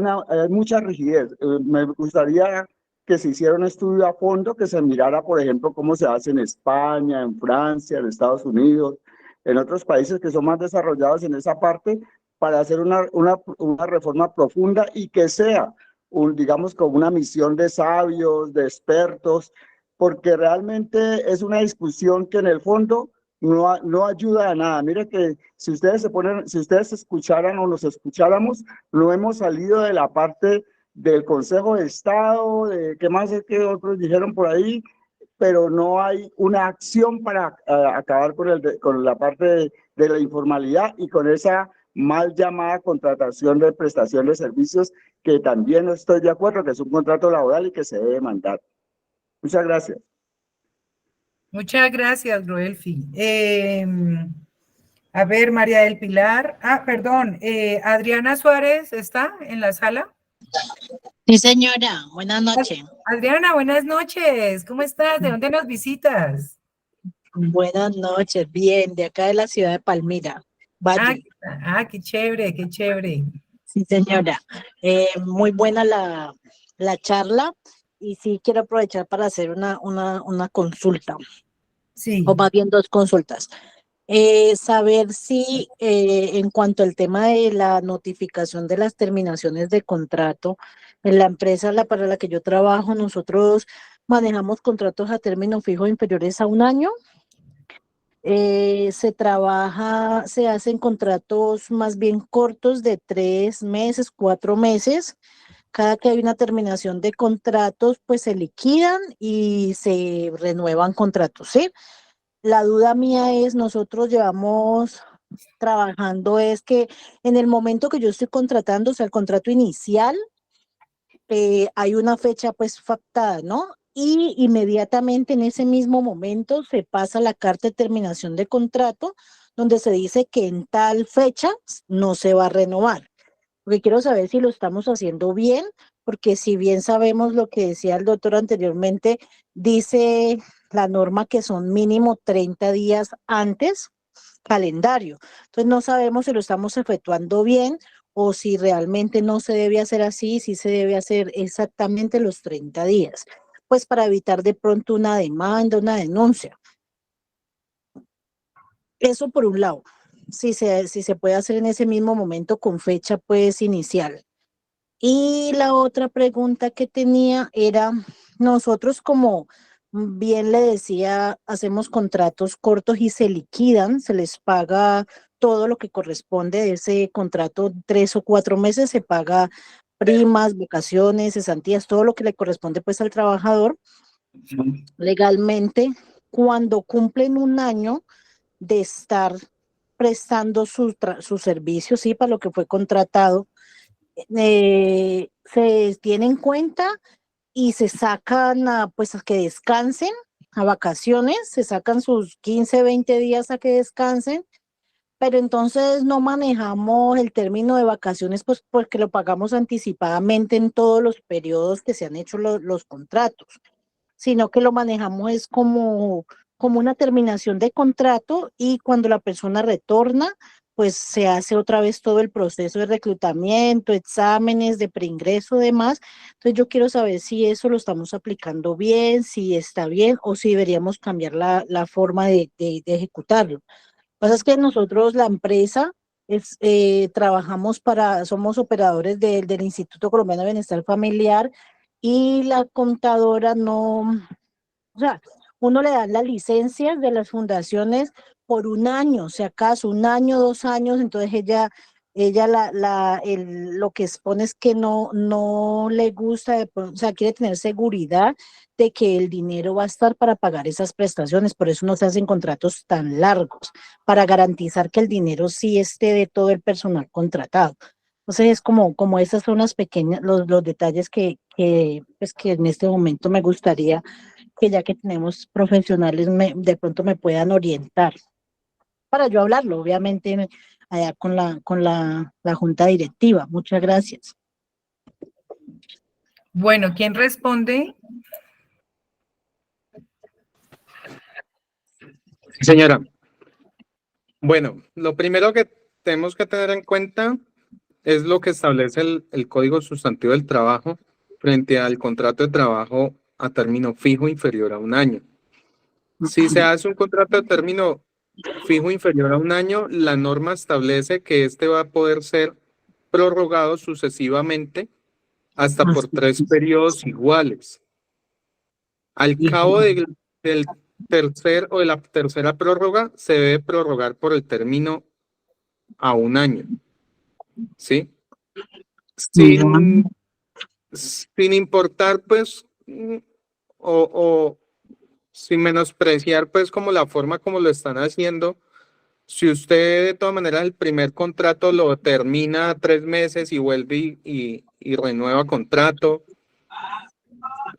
mucha rigidez. Me gustaría que se hiciera un estudio a fondo, que se mirara, por ejemplo, cómo se hace en España, en Francia, en Estados Unidos, en otros países que son más desarrollados en esa parte, para hacer una reforma profunda y que sea, digamos, como una misión de sabios, de expertos, porque realmente es una discusión que en el fondo no ayuda a nada. Mire que si ustedes escucharan o nos escucháramos, no hemos salido de la parte del Consejo de Estado, de qué más es que otros dijeron por ahí, pero no hay una acción para acabar con la parte de la informalidad y con esa mal llamada contratación de prestación de servicios, que también estoy de acuerdo que es un contrato laboral y que se debe mandar. Muchas gracias. Muchas gracias, Roelfi. A ver, María del Pilar. Perdón, Adriana Suárez, ¿está en la sala? Sí, señora. Buenas noches. Adriana, buenas noches. ¿Cómo estás? ¿De dónde nos visitas? Buenas noches. Bien, de acá de la ciudad de Palmira, Valle. Qué chévere, qué chévere. Sí, señora. Muy buena la charla y sí quiero aprovechar para hacer una consulta, Sí. o más bien dos consultas. Saber si en cuanto al tema de la notificación de las terminaciones de contrato, en la empresa para la que yo trabajo, nosotros manejamos contratos a término fijo inferiores a un año. Se hacen contratos más bien cortos de 3 meses, 4 meses. Cada que hay una terminación de contratos, pues se liquidan y se renuevan contratos, ¿sí? La duda mía es, nosotros llevamos trabajando, es que en el momento que yo estoy contratando, o sea, el contrato inicial, hay una fecha pues pactada, ¿no? Y inmediatamente en ese mismo momento se pasa la carta de terminación de contrato, donde se dice que en tal fecha no se va a renovar. Porque quiero saber si lo estamos haciendo bien, porque si bien sabemos lo que decía el doctor anteriormente, dice la norma que son mínimo 30 días antes calendario. Entonces no sabemos si lo estamos efectuando bien o si realmente no se debe hacer así, si se debe hacer exactamente los 30 días, pues para evitar de pronto una demanda, una denuncia. Eso por un lado, si se puede hacer en ese mismo momento con fecha pues inicial. Y la otra pregunta que tenía era, nosotros como bien le decía, hacemos contratos cortos y se liquidan, se les paga todo lo que corresponde de ese contrato, 3 o 4 meses, se paga primas, vacaciones, cesantías, todo lo que le corresponde pues al trabajador. Legalmente, cuando cumplen un año de estar prestando su servicio, sí, para lo que fue contratado, se tiene en cuenta y se sacan pues a que descansen, a vacaciones, se sacan sus 15, 20 días a que descansen, pero entonces no manejamos el término de vacaciones pues porque lo pagamos anticipadamente en todos los periodos que se han hecho los contratos, sino que lo manejamos es como una terminación de contrato y cuando la persona retorna, pues se hace otra vez todo el proceso de reclutamiento, exámenes de preingreso, demás. Entonces yo quiero saber si eso lo estamos aplicando bien, si está bien o si deberíamos cambiar la forma de ejecutarlo. Lo que pasa es que nosotros, la empresa, somos operadores del Instituto Colombiano de Bienestar Familiar y la contadora no, o sea, uno le da las licencias de las fundaciones por un año, si acaso, un año, 2 años, entonces ella lo que expone es que no le gusta, o sea, quiere tener seguridad de que el dinero va a estar para pagar esas prestaciones, por eso no se hacen contratos tan largos, para garantizar que el dinero sí esté de todo el personal contratado. Entonces es como esas son las pequeñas, los detalles pues que en este momento me gustaría que ya que tenemos profesionales de pronto me puedan orientar para yo hablarlo, obviamente allá con la junta directiva. Muchas gracias. Bueno, ¿quién responde? Señora, bueno, lo primero que tenemos que tener en cuenta es lo que establece el Código Sustantivo del Trabajo frente al contrato de trabajo a término fijo inferior a un año. Si se hace un contrato de término fijo inferior a un año, la norma establece que este va a poder ser prorrogado sucesivamente hasta por 3 periodos iguales. Al cabo del tercer o de la tercera prórroga, se debe prorrogar por el término a un año. ¿Sí? Sin importar, pues, o sin menospreciar, pues, como la forma como lo están haciendo. Si usted, de todas maneras, el primer contrato lo termina a 3 meses y vuelve y renueva contrato,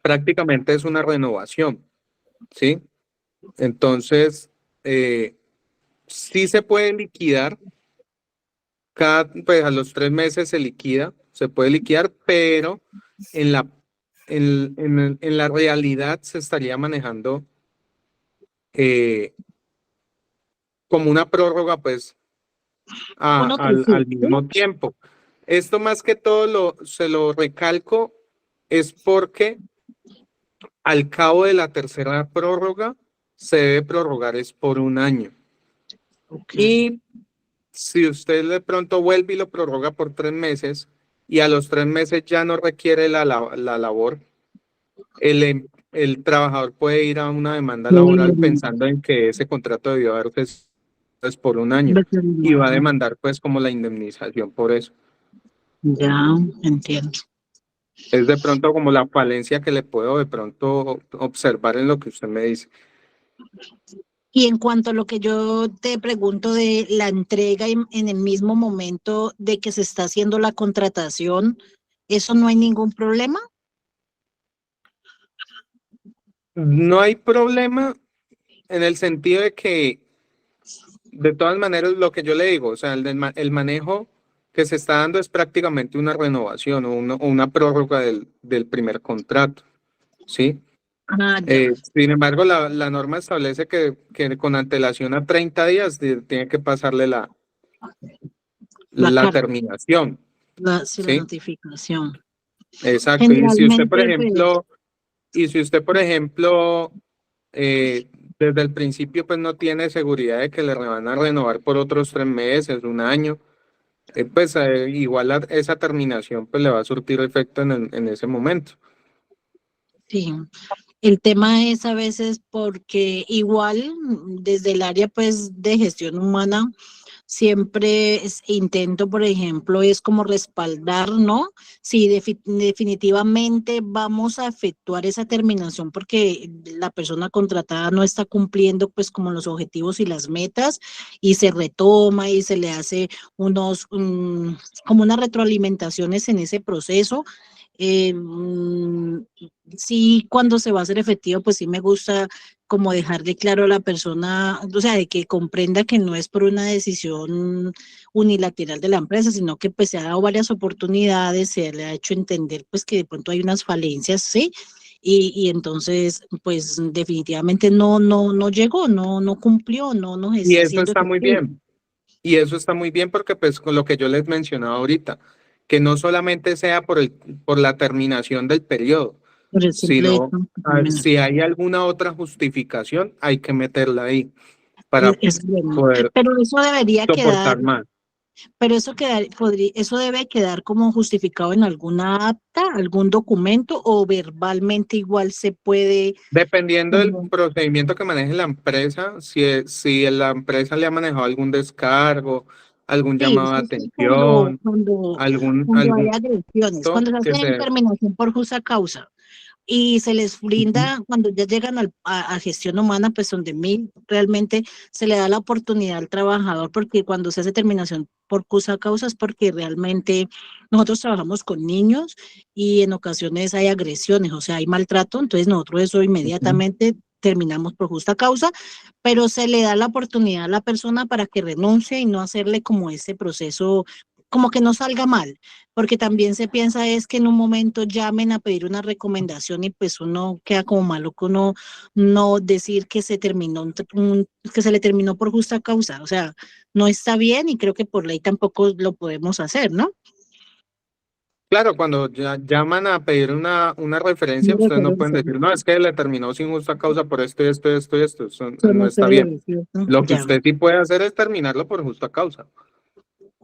prácticamente es una renovación, ¿sí? Entonces, sí se puede liquidar, pues a los 3 meses se liquida, se puede liquidar, pero en la realidad se estaría manejando como una prórroga, pues, al mismo tiempo. Esto más que todo se lo recalco es porque al cabo de la tercera prórroga se debe prorrogar es por 1 año. Y si usted de pronto vuelve y lo prorroga por 3 meses y a los 3 meses ya no requiere la labor, el trabajador puede ir a una demanda laboral pensando en que ese contrato debió haber pues por 1 año y va a demandar pues como la indemnización por eso. Ya, entiendo. Es de pronto como la falencia que le puedo de pronto observar en lo que usted me dice. Y en cuanto a lo que yo te pregunto de la entrega en el mismo momento de que se está haciendo la contratación, ¿eso no hay ningún problema? No hay problema en el sentido de que, de todas maneras, lo que yo le digo, o sea, el manejo que se está dando es prácticamente una renovación o una prórroga del primer contrato, ¿sí? Ah, ya. Sin embargo, la norma establece que con antelación a 30 días tiene que pasarle la carta, terminación, la ¿sí? notificación. Exacto. Y si usted, por Generalmente, ejemplo, desde el principio pues no tiene seguridad de que le van a renovar por otros 3 meses, 1 año, pues igual esa terminación pues le va a surtir efecto en ese momento. sí. El tema es a veces porque igual desde el área pues de gestión humana siempre intento, por ejemplo, es como respaldar, ¿no? Si definitivamente vamos a efectuar esa terminación porque la persona contratada no está cumpliendo pues como los objetivos y las metas y se retoma y se le hace como unas retroalimentaciones en ese proceso. Sí, cuando se va a hacer efectivo, pues sí me gusta como dejarle claro a la persona, o sea, de que comprenda que no es por una decisión unilateral de la empresa, sino que pues se ha dado varias oportunidades, se le ha hecho entender pues que de pronto hay unas falencias, ¿sí? Y entonces, pues definitivamente no llegó, no cumplió, no Y está eso haciendo está muy efectivo. bien. Y eso está muy bien porque pues con lo que yo les mencionaba ahorita, que no solamente sea por la terminación del periodo, Por el simple sino hecho. si hay alguna otra justificación, hay que meterla ahí para Es bueno. poder Pero eso debería quedar. soportar más. Pero eso debe quedar como justificado en alguna acta, algún documento o verbalmente igual se puede. Dependiendo del Como- procedimiento que maneje la empresa, si la empresa le ha manejado algún descargo, algún Sí, llamado de eso sí cuando, atención, algún, cuando hay algún agresiones, cuando se que hace se... terminación por justa causa. Y se les brinda, cuando ya llegan a gestión humana, pues donde mí realmente se le da la oportunidad al trabajador, porque cuando se hace terminación por justa causa es porque realmente nosotros trabajamos con niños y en ocasiones hay agresiones, o sea, hay maltrato, entonces nosotros eso inmediatamente terminamos por justa causa, pero se le da la oportunidad a la persona para que renuncie y no hacerle como ese proceso, como que no salga mal, porque también se piensa es que en un momento llamen a pedir una recomendación y pues uno queda como maluco no decir que se terminó que se le terminó por justa causa, o sea, no está bien y creo que por ley tampoco lo podemos hacer, ¿no? Claro, cuando llaman a pedir una referencia, Una ustedes no pueden referencia, decir, no, es que le terminó sin justa causa por esto y esto y esto y esto. Eso eso no no se está bien. debe, ¿cierto? Lo que Ya. usted sí puede hacer es terminarlo por justa causa.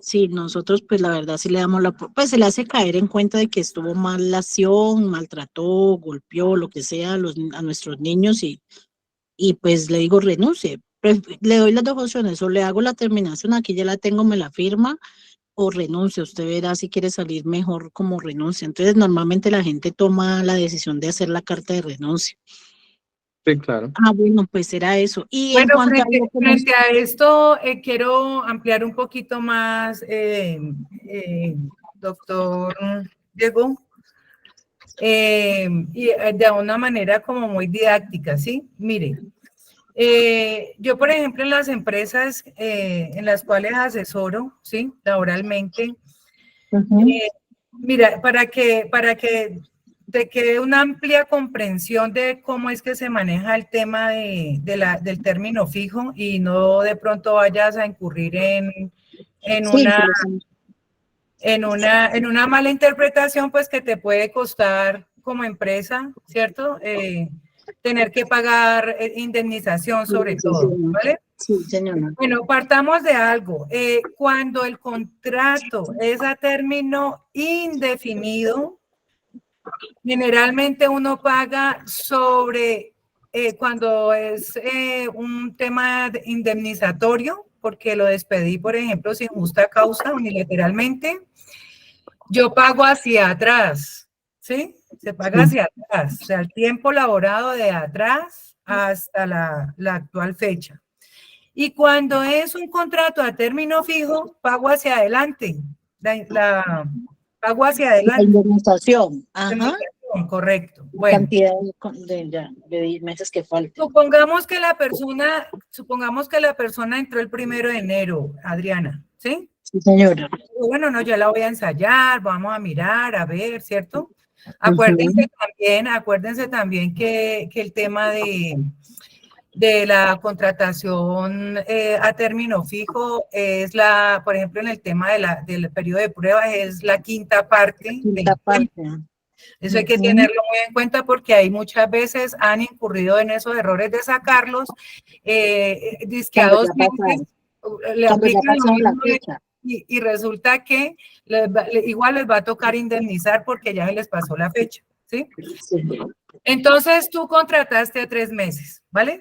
Sí, nosotros pues la verdad sí le damos pues se le hace caer en cuenta de que estuvo mal la acción, maltrató, golpeó, lo que sea a nuestros niños y pues le digo renuncie. Le doy las dos opciones, o le hago la terminación, aquí ya la tengo, me la firma, o renuncia, usted verá si quiere salir mejor como renuncia. Entonces normalmente la gente toma la decisión de hacer la carta de renuncia. Sí, claro. Ah, bueno, pues era eso. Y en Bueno, cuanto a lo que nos... frente a esto, quiero ampliar un poquito más, doctor Diego, y de una manera como muy didáctica, ¿sí? Mire, yo, por ejemplo, en las empresas en las cuales asesoro, ¿sí? Laboralmente, mira, para que te quede una amplia comprensión de cómo es que se maneja el tema del término fijo y no de pronto vayas a incurrir en Sí, una mala interpretación, pues que te puede costar como empresa, ¿cierto? Tener que pagar indemnización sobre todo, ¿vale? Sí, señora. Bueno, partamos de algo. Cuando el contrato es a término indefinido, generalmente uno paga sobre, cuando es un tema indemnizatorio, porque lo despedí, por ejemplo, sin justa causa, unilateralmente, yo pago hacia atrás, ¿sí? Se paga hacia atrás, o sea, el tiempo laborado de atrás hasta la actual fecha. Y cuando es un contrato a término fijo, pago hacia adelante, pago hacia La adelante. indemnización, ajá, Indemnización, correcto. Bueno, cantidad de meses que faltan. supongamos que la persona entró el 1 de enero, Adriana, ¿sí? Sí, señora. Bueno, no, yo la voy a ensayar, vamos a mirar, a ver, ¿cierto? Acuérdense también que el tema de la contratación a término fijo es por ejemplo, en el tema del periodo de prueba es la quinta parte. Eso hay que tenerlo muy en cuenta porque ahí muchas veces han incurrido en esos errores de sacarlos, dizque a 2 meses, le aplican lo mismo y resulta que igual les va a tocar indemnizar porque ya se les pasó la fecha, ¿sí? Sí. Entonces tú contrataste a 3 meses, ¿vale?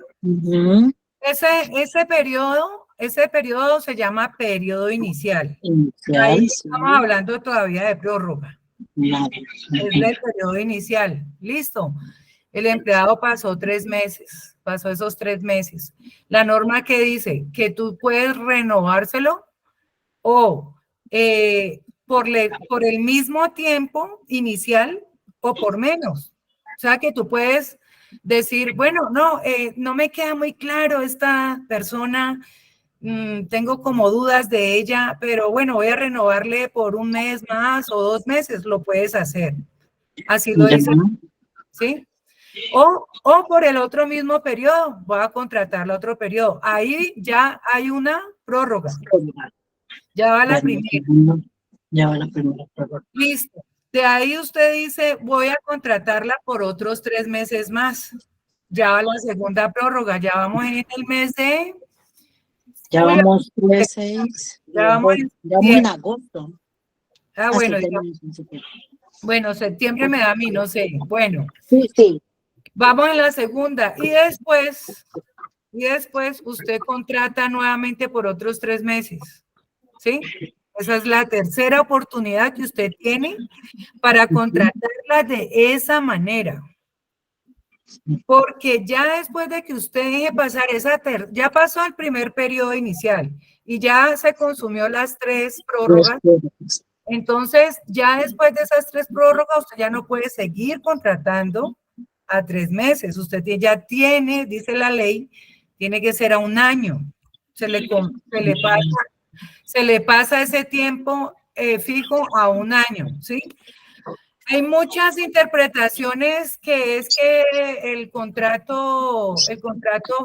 Ese periodo se llama periodo inicial. Ahí estamos hablando todavía de prórroga. Es del periodo inicial. Listo. El empleado pasó 3 meses, pasó esos 3 meses. La norma que dice que tú puedes renovárselo o por el mismo tiempo inicial o por menos. O sea que tú puedes decir, bueno, no me queda muy claro esta persona, tengo como dudas de ella, pero bueno, voy a renovarle por 1 mes más o 2 meses, lo puedes hacer. Así lo dice, ¿sí? O por el otro mismo periodo, voy a contratarle otro periodo. Ahí ya hay una prórroga. Ya va la primera. Ya va la primera prórroga. Listo. De ahí usted dice, voy a contratarla por otros 3 meses más. Ya va la segunda prórroga, ya vamos en el mes de... Ya vamos 3, 6, ya vamos en agosto. Bueno, bueno, septiembre me da a mí, no sé. Bueno. Sí. Vamos en la segunda y después usted contrata nuevamente por otros 3 meses, ¿sí? Esa es la tercera oportunidad que usted tiene para contratarla de esa manera. Porque ya después de que usted deje pasar ya pasó el primer periodo inicial y ya se consumió las 3 prórrogas, entonces ya después de esas 3 prórrogas usted ya no puede seguir contratando a 3 meses. Usted ya tiene, dice la ley, tiene que ser a 1 año. Se le pasa ese tiempo fijo a 1 año, ¿sí? Hay muchas interpretaciones que es que el contrato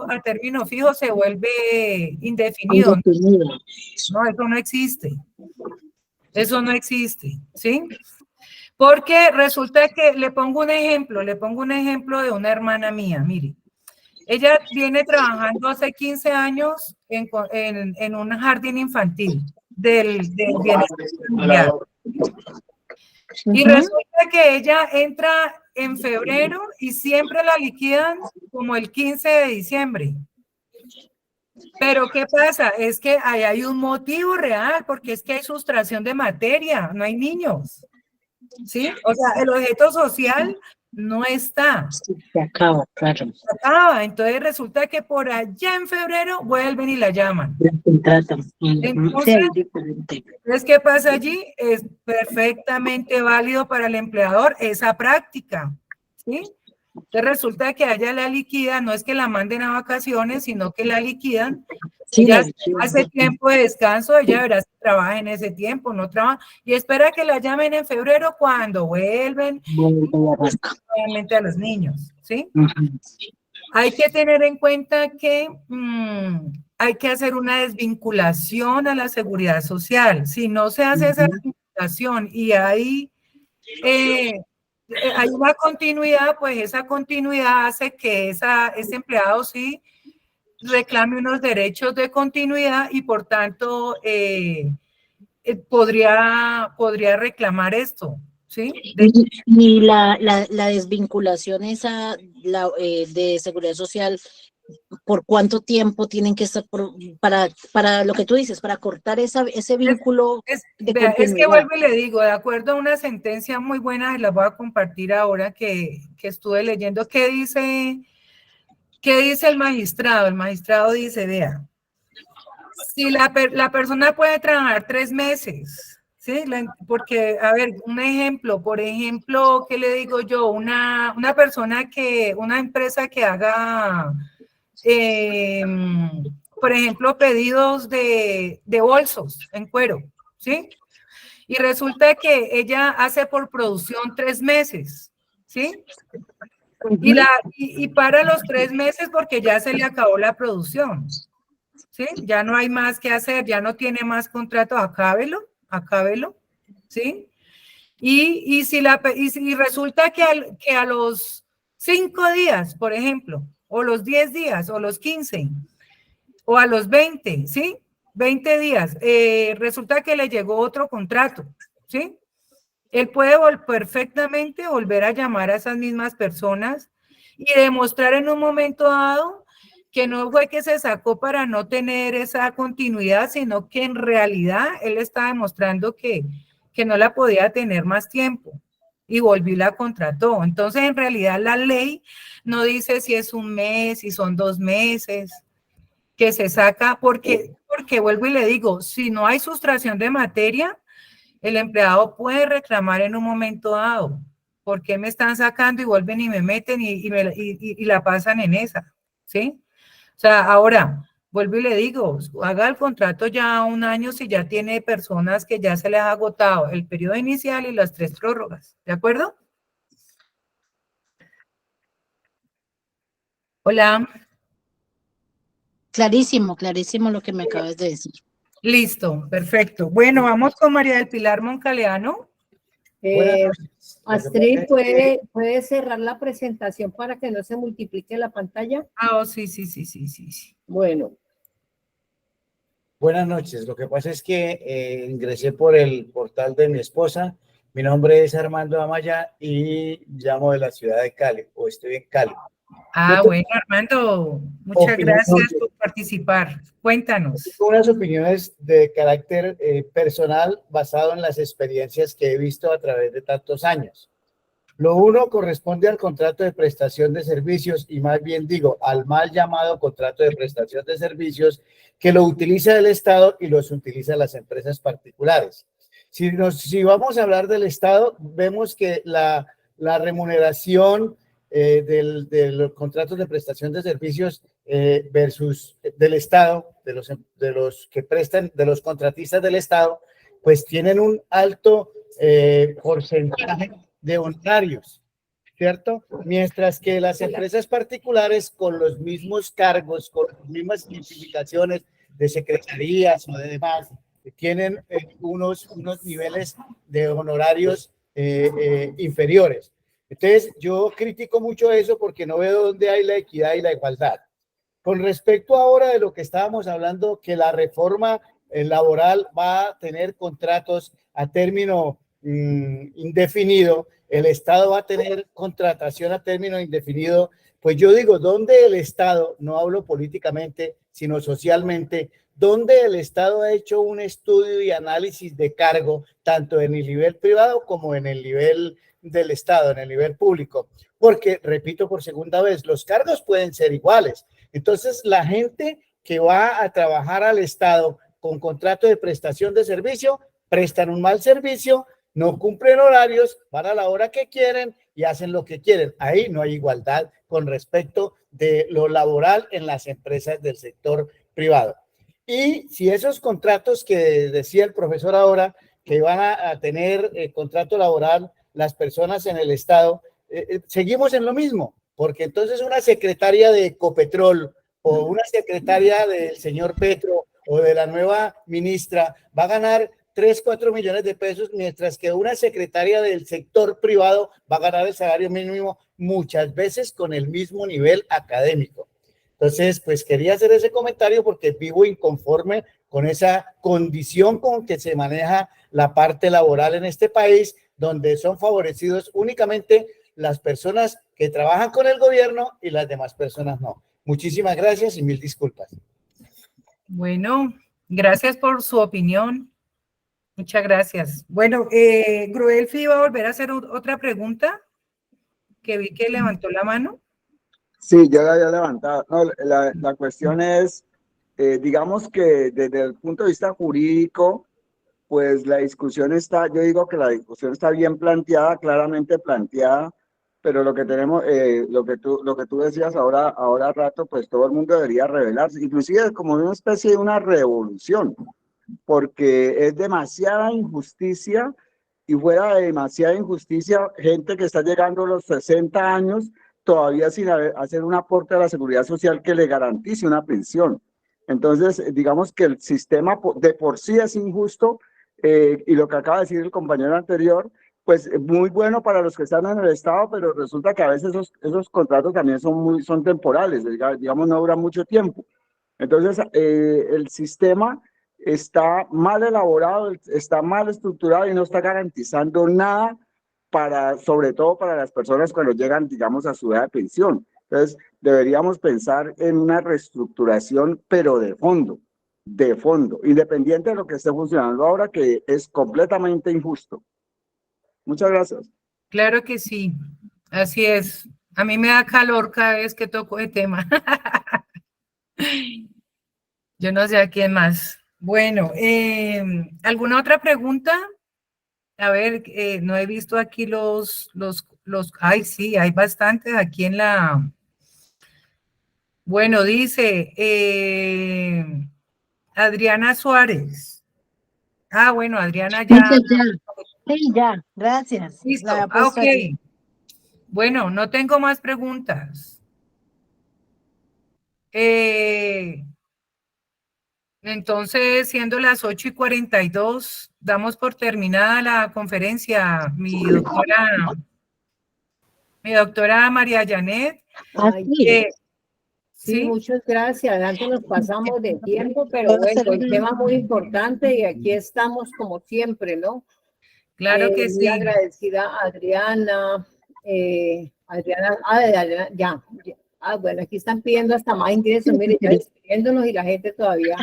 a término fijo se vuelve indefinido. No, eso no existe. Eso no existe, ¿sí? Porque resulta que, le pongo un ejemplo de una hermana mía, mire. Ella viene trabajando hace 15 años en un jardín infantil del bienestar familiar. Y resulta que ella entra en febrero y siempre la liquidan como el 15 de diciembre. Pero ¿qué pasa? Es que ahí hay un motivo real, porque es que hay sustracción de materia, no hay niños. ¿Sí? O sea, el objeto social no está. Se acaba, claro. Se acaba. Entonces resulta que por allá en febrero vuelven y la llaman. Entonces, ¿qué pasa allí? Es perfectamente válido para el empleador esa práctica. ¿Sí? Entonces resulta que a ella la liquidan, no es que la manden a vacaciones, sino que la liquidan. Ella hace tiempo de descanso, ella verá si trabaja en ese tiempo, no trabaja, y espera que la llamen en febrero cuando vuelven nuevamente a los niños, ¿sí? Hay que tener en cuenta que hay que hacer una desvinculación a la seguridad social. Si no se hace esa desvinculación y hay hay una continuidad, pues esa continuidad hace que ese empleado sí reclame unos derechos de continuidad y por tanto podría reclamar esto, ¿sí? Y la desvinculación esa de seguridad social, ¿por cuánto tiempo tienen que estar para lo que tú dices, para cortar ese vínculo de Vea, es que continuidad? vuelvo y le digo, de acuerdo a una sentencia muy buena, y la voy a compartir ahora que estuve leyendo, ¿qué dice el magistrado? El magistrado dice, vea, si la persona puede trabajar 3 meses, ¿sí? Porque, a ver, un ejemplo, por ejemplo, ¿qué le digo yo? Una empresa que haga, por ejemplo, pedidos de bolsos en cuero, ¿sí? Y resulta que ella hace por producción 3 meses, ¿sí? Y para los 3 meses porque ya se le acabó la producción, ¿sí? Ya no hay más que hacer, ya no tiene más contrato, acábelo, ¿sí? Y si resulta que a los 5 días, por ejemplo, o los 10 días, o los 15, o a los 20, ¿sí? 20 días, resulta que le llegó otro contrato, ¿sí? Él puede perfectamente volver a llamar a esas mismas personas y demostrar en un momento dado que no fue que se sacó para no tener esa continuidad, sino que en realidad él está demostrando que no la podía tener más tiempo y volvió y la contrató. Entonces, en realidad la ley no dice si es un mes, si son 2 meses, que se saca, porque vuelvo y le digo, si no hay sustracción de materia, el empleado puede reclamar en un momento dado, ¿por qué me están sacando y vuelven y me meten y la pasan en esa? ¿Sí? O sea, ahora, vuelvo y le digo, haga el contrato ya 1 año si ya tiene personas que ya se les ha agotado el periodo inicial y las 3 prórrogas, ¿de acuerdo? Hola. Clarísimo, clarísimo lo que me acabas de decir. Listo, perfecto. Bueno, vamos con María del Pilar Moncaleano. Astrid, ¿puede cerrar la presentación para que no se multiplique la pantalla? Sí. Bueno. Buenas noches. Lo que pasa es que ingresé por el portal de mi esposa. Mi nombre es Armando Amaya y llamo de la ciudad de Cali, o estoy en Cali. Bueno, Armando, muchas gracias por participar. Cuéntanos. Tengo unas opiniones de carácter personal basado en las experiencias que he visto a través de tantos años. Lo uno corresponde al contrato de prestación de servicios y más bien digo, al mal llamado contrato de prestación de servicios que lo utiliza el Estado y los utilizan las empresas particulares. Si vamos a hablar del Estado, vemos que la remuneración de los contratos de prestación de servicios versus del Estado, de los que prestan, de los contratistas del Estado, pues tienen un alto porcentaje de honorarios, ¿cierto? Mientras que las empresas particulares con los mismos cargos, con las mismas identificaciones de secretarías o de demás, tienen unos niveles de honorarios inferiores. Entonces, yo critico mucho eso porque no veo dónde hay la equidad y la igualdad. Con respecto ahora de lo que estábamos hablando, que la reforma laboral va a tener contratos a término indefinido, el Estado va a tener contratación a término indefinido, pues yo digo, ¿dónde el Estado, no hablo políticamente, sino socialmente, dónde el Estado ha hecho un estudio y análisis de cargo, tanto en el nivel privado como en el nivel del Estado, en el nivel público? Porque, repito por segunda vez, los cargos pueden ser iguales. Entonces, la gente que va a trabajar al Estado con contrato de prestación de servicio, prestan un mal servicio, no cumplen horarios, van a la hora que quieren y hacen lo que quieren. Ahí no hay igualdad con respecto de lo laboral en las empresas del sector privado. Y si esos contratos que decía el profesor ahora, que van a tener contrato laboral las personas en el Estado, seguimos en lo mismo, porque entonces una secretaria de Ecopetrol o una secretaria del señor Petro o de la nueva ministra va a ganar 3, 4 millones de pesos, mientras que una secretaria del sector privado va a ganar el salario mínimo muchas veces con el mismo nivel académico. Entonces, pues quería hacer ese comentario porque vivo inconforme con esa condición con que se maneja la parte laboral en este país, donde son favorecidos únicamente las personas que trabajan con el gobierno y las demás personas no. Muchísimas gracias y mil disculpas. Bueno, gracias por su opinión. Muchas gracias. Bueno, Gruelfi va a volver a hacer otra pregunta, que vi que levantó la mano. Sí, yo la había levantado. No, la cuestión es, digamos que desde el punto de vista jurídico, pues la discusión está, yo digo que la discusión está bien planteada, claramente planteada, pero lo que tenemos, lo que tú decías ahora rato, pues todo el mundo debería rebelarse, inclusive como una especie de una revolución, porque es demasiada injusticia y fuera de demasiada injusticia, gente que está llegando a los 60 años todavía sin hacer un aporte a la seguridad social que le garantice una pensión. Entonces, digamos que el sistema de por sí es injusto, y lo que acaba de decir el compañero anterior, pues muy bueno para los que están en el Estado, pero resulta que a veces esos contratos también son temporales, digamos, no duran mucho tiempo. Entonces, el sistema está mal elaborado, está mal estructurado y no está garantizando nada sobre todo para las personas cuando llegan, digamos, a su edad de pensión. Entonces, deberíamos pensar en una reestructuración, pero de fondo, independiente de lo que esté funcionando ahora, que es completamente injusto. Muchas gracias. Claro que sí, así es. A mí me da calor cada vez que toco el tema. Yo no sé a quién más. Bueno, ¿alguna otra pregunta? A ver, no he visto aquí ay, sí, hay bastantes aquí en la... Bueno, dice Adriana Suárez. Ah, bueno, Adriana ya. Sí, ya, gracias. Listo. La había Ah, puesto ok. allí. Bueno, no tengo más preguntas. Entonces, siendo las 8:42, damos por terminada la conferencia, mi doctora María Janet. Ay, Sí. sí, muchas gracias. Antes nos pasamos de tiempo, pero bueno, el tema muy importante y aquí estamos como siempre, ¿no? Claro que Muy sí. agradecida a Adriana. Adriana, ya. Bueno, aquí están pidiendo hasta más ingresos. Mire, ya despidiéndonos y la gente todavía,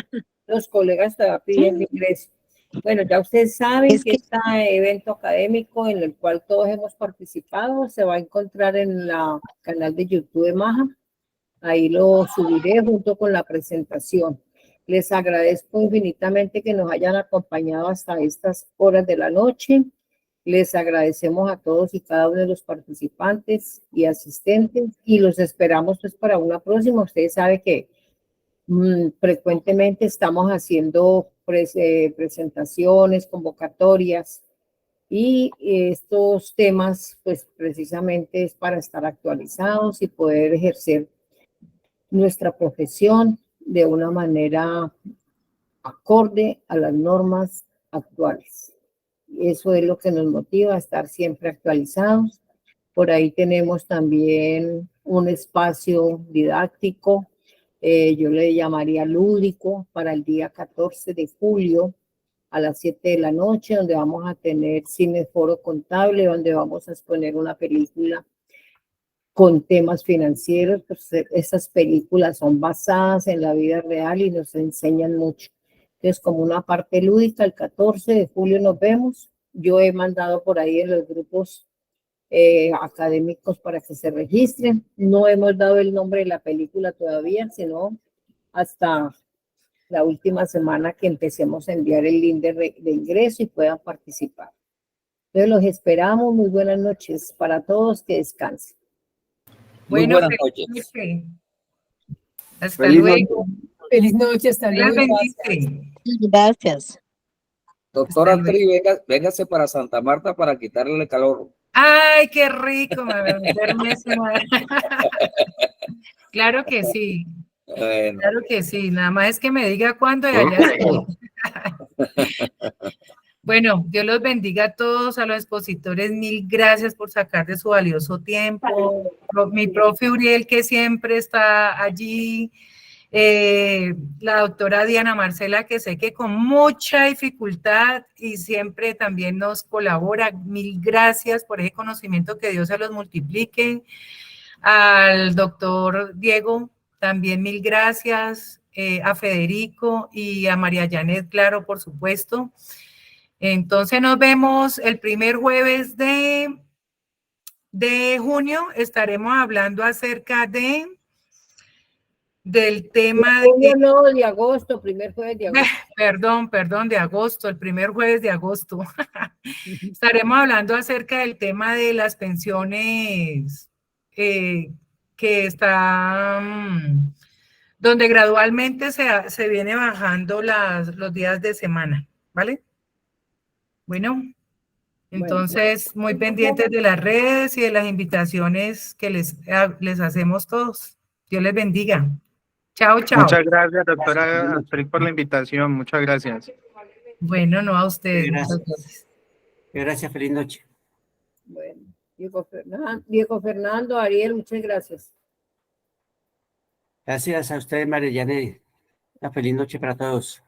los colegas todavía pidiendo ingresos. Bueno, ya ustedes saben que este evento académico en el cual todos hemos participado se va a encontrar en el canal de YouTube de Maja. Ahí lo subiré junto con la presentación. Les agradezco infinitamente que nos hayan acompañado hasta estas horas de la noche. Les agradecemos a todos y cada uno de los participantes y asistentes y los esperamos pues para una próxima. Ustedes saben que frecuentemente estamos haciendo presentaciones, convocatorias y estos temas pues precisamente es para estar actualizados y poder ejercer nuestra profesión de una manera acorde a las normas actuales. Eso es lo que nos motiva a estar siempre actualizados. Por ahí tenemos también un espacio didáctico, yo le llamaría lúdico, para el día 14 de julio a las 7 de la noche, donde vamos a tener Cine Foro Contable, donde vamos a exponer una película con temas financieros, pues esas películas son basadas en la vida real y nos enseñan mucho. Entonces, como una parte lúdica, el 14 de julio nos vemos. Yo he mandado por ahí en los grupos académicos para que se registren. No hemos dado el nombre de la película todavía, sino hasta la última semana que empecemos a enviar el link de ingreso y puedan participar. Entonces, los esperamos. Muy buenas noches para todos. Que descansen. Bueno, buenas noches. Hasta luego. Noche. Feliz noche, hasta luego. Gracias. Doctora Tri, véngase para Santa Marta para quitarle el calor. Ay, qué rico, Claro que sí. Bueno. Claro que sí. Nada más es que me diga cuándo y allá estoy. Bueno, Dios los bendiga a todos, a los expositores, mil gracias por sacar de su valioso tiempo. Mi profe Uriel, que siempre está allí, la doctora Diana Marcela, que sé que con mucha dificultad y siempre también nos colabora. Mil gracias por ese conocimiento, que Dios se los multiplique. Al doctor Diego, también mil gracias. A Federico y a María Janet, claro, por supuesto. Entonces nos vemos el primer jueves de junio. Estaremos hablando acerca del tema de... Junio no, de agosto, primer jueves de agosto. Perdón, de agosto, el primer jueves de agosto. Estaremos hablando acerca del tema de las pensiones que están, donde gradualmente se viene bajando los días de semana, ¿vale? Bueno, entonces muy pendientes de las redes y de las invitaciones que les hacemos todos. Dios les bendiga. Chao, chao. Muchas gracias, doctora Astrid, por la invitación. Muchas gracias. Bueno, no a ustedes. Gracias. Gracias, feliz noche. Bueno, Diego Fernando, Ariel, muchas gracias. Gracias a ustedes, María Janet. Una feliz noche para todos.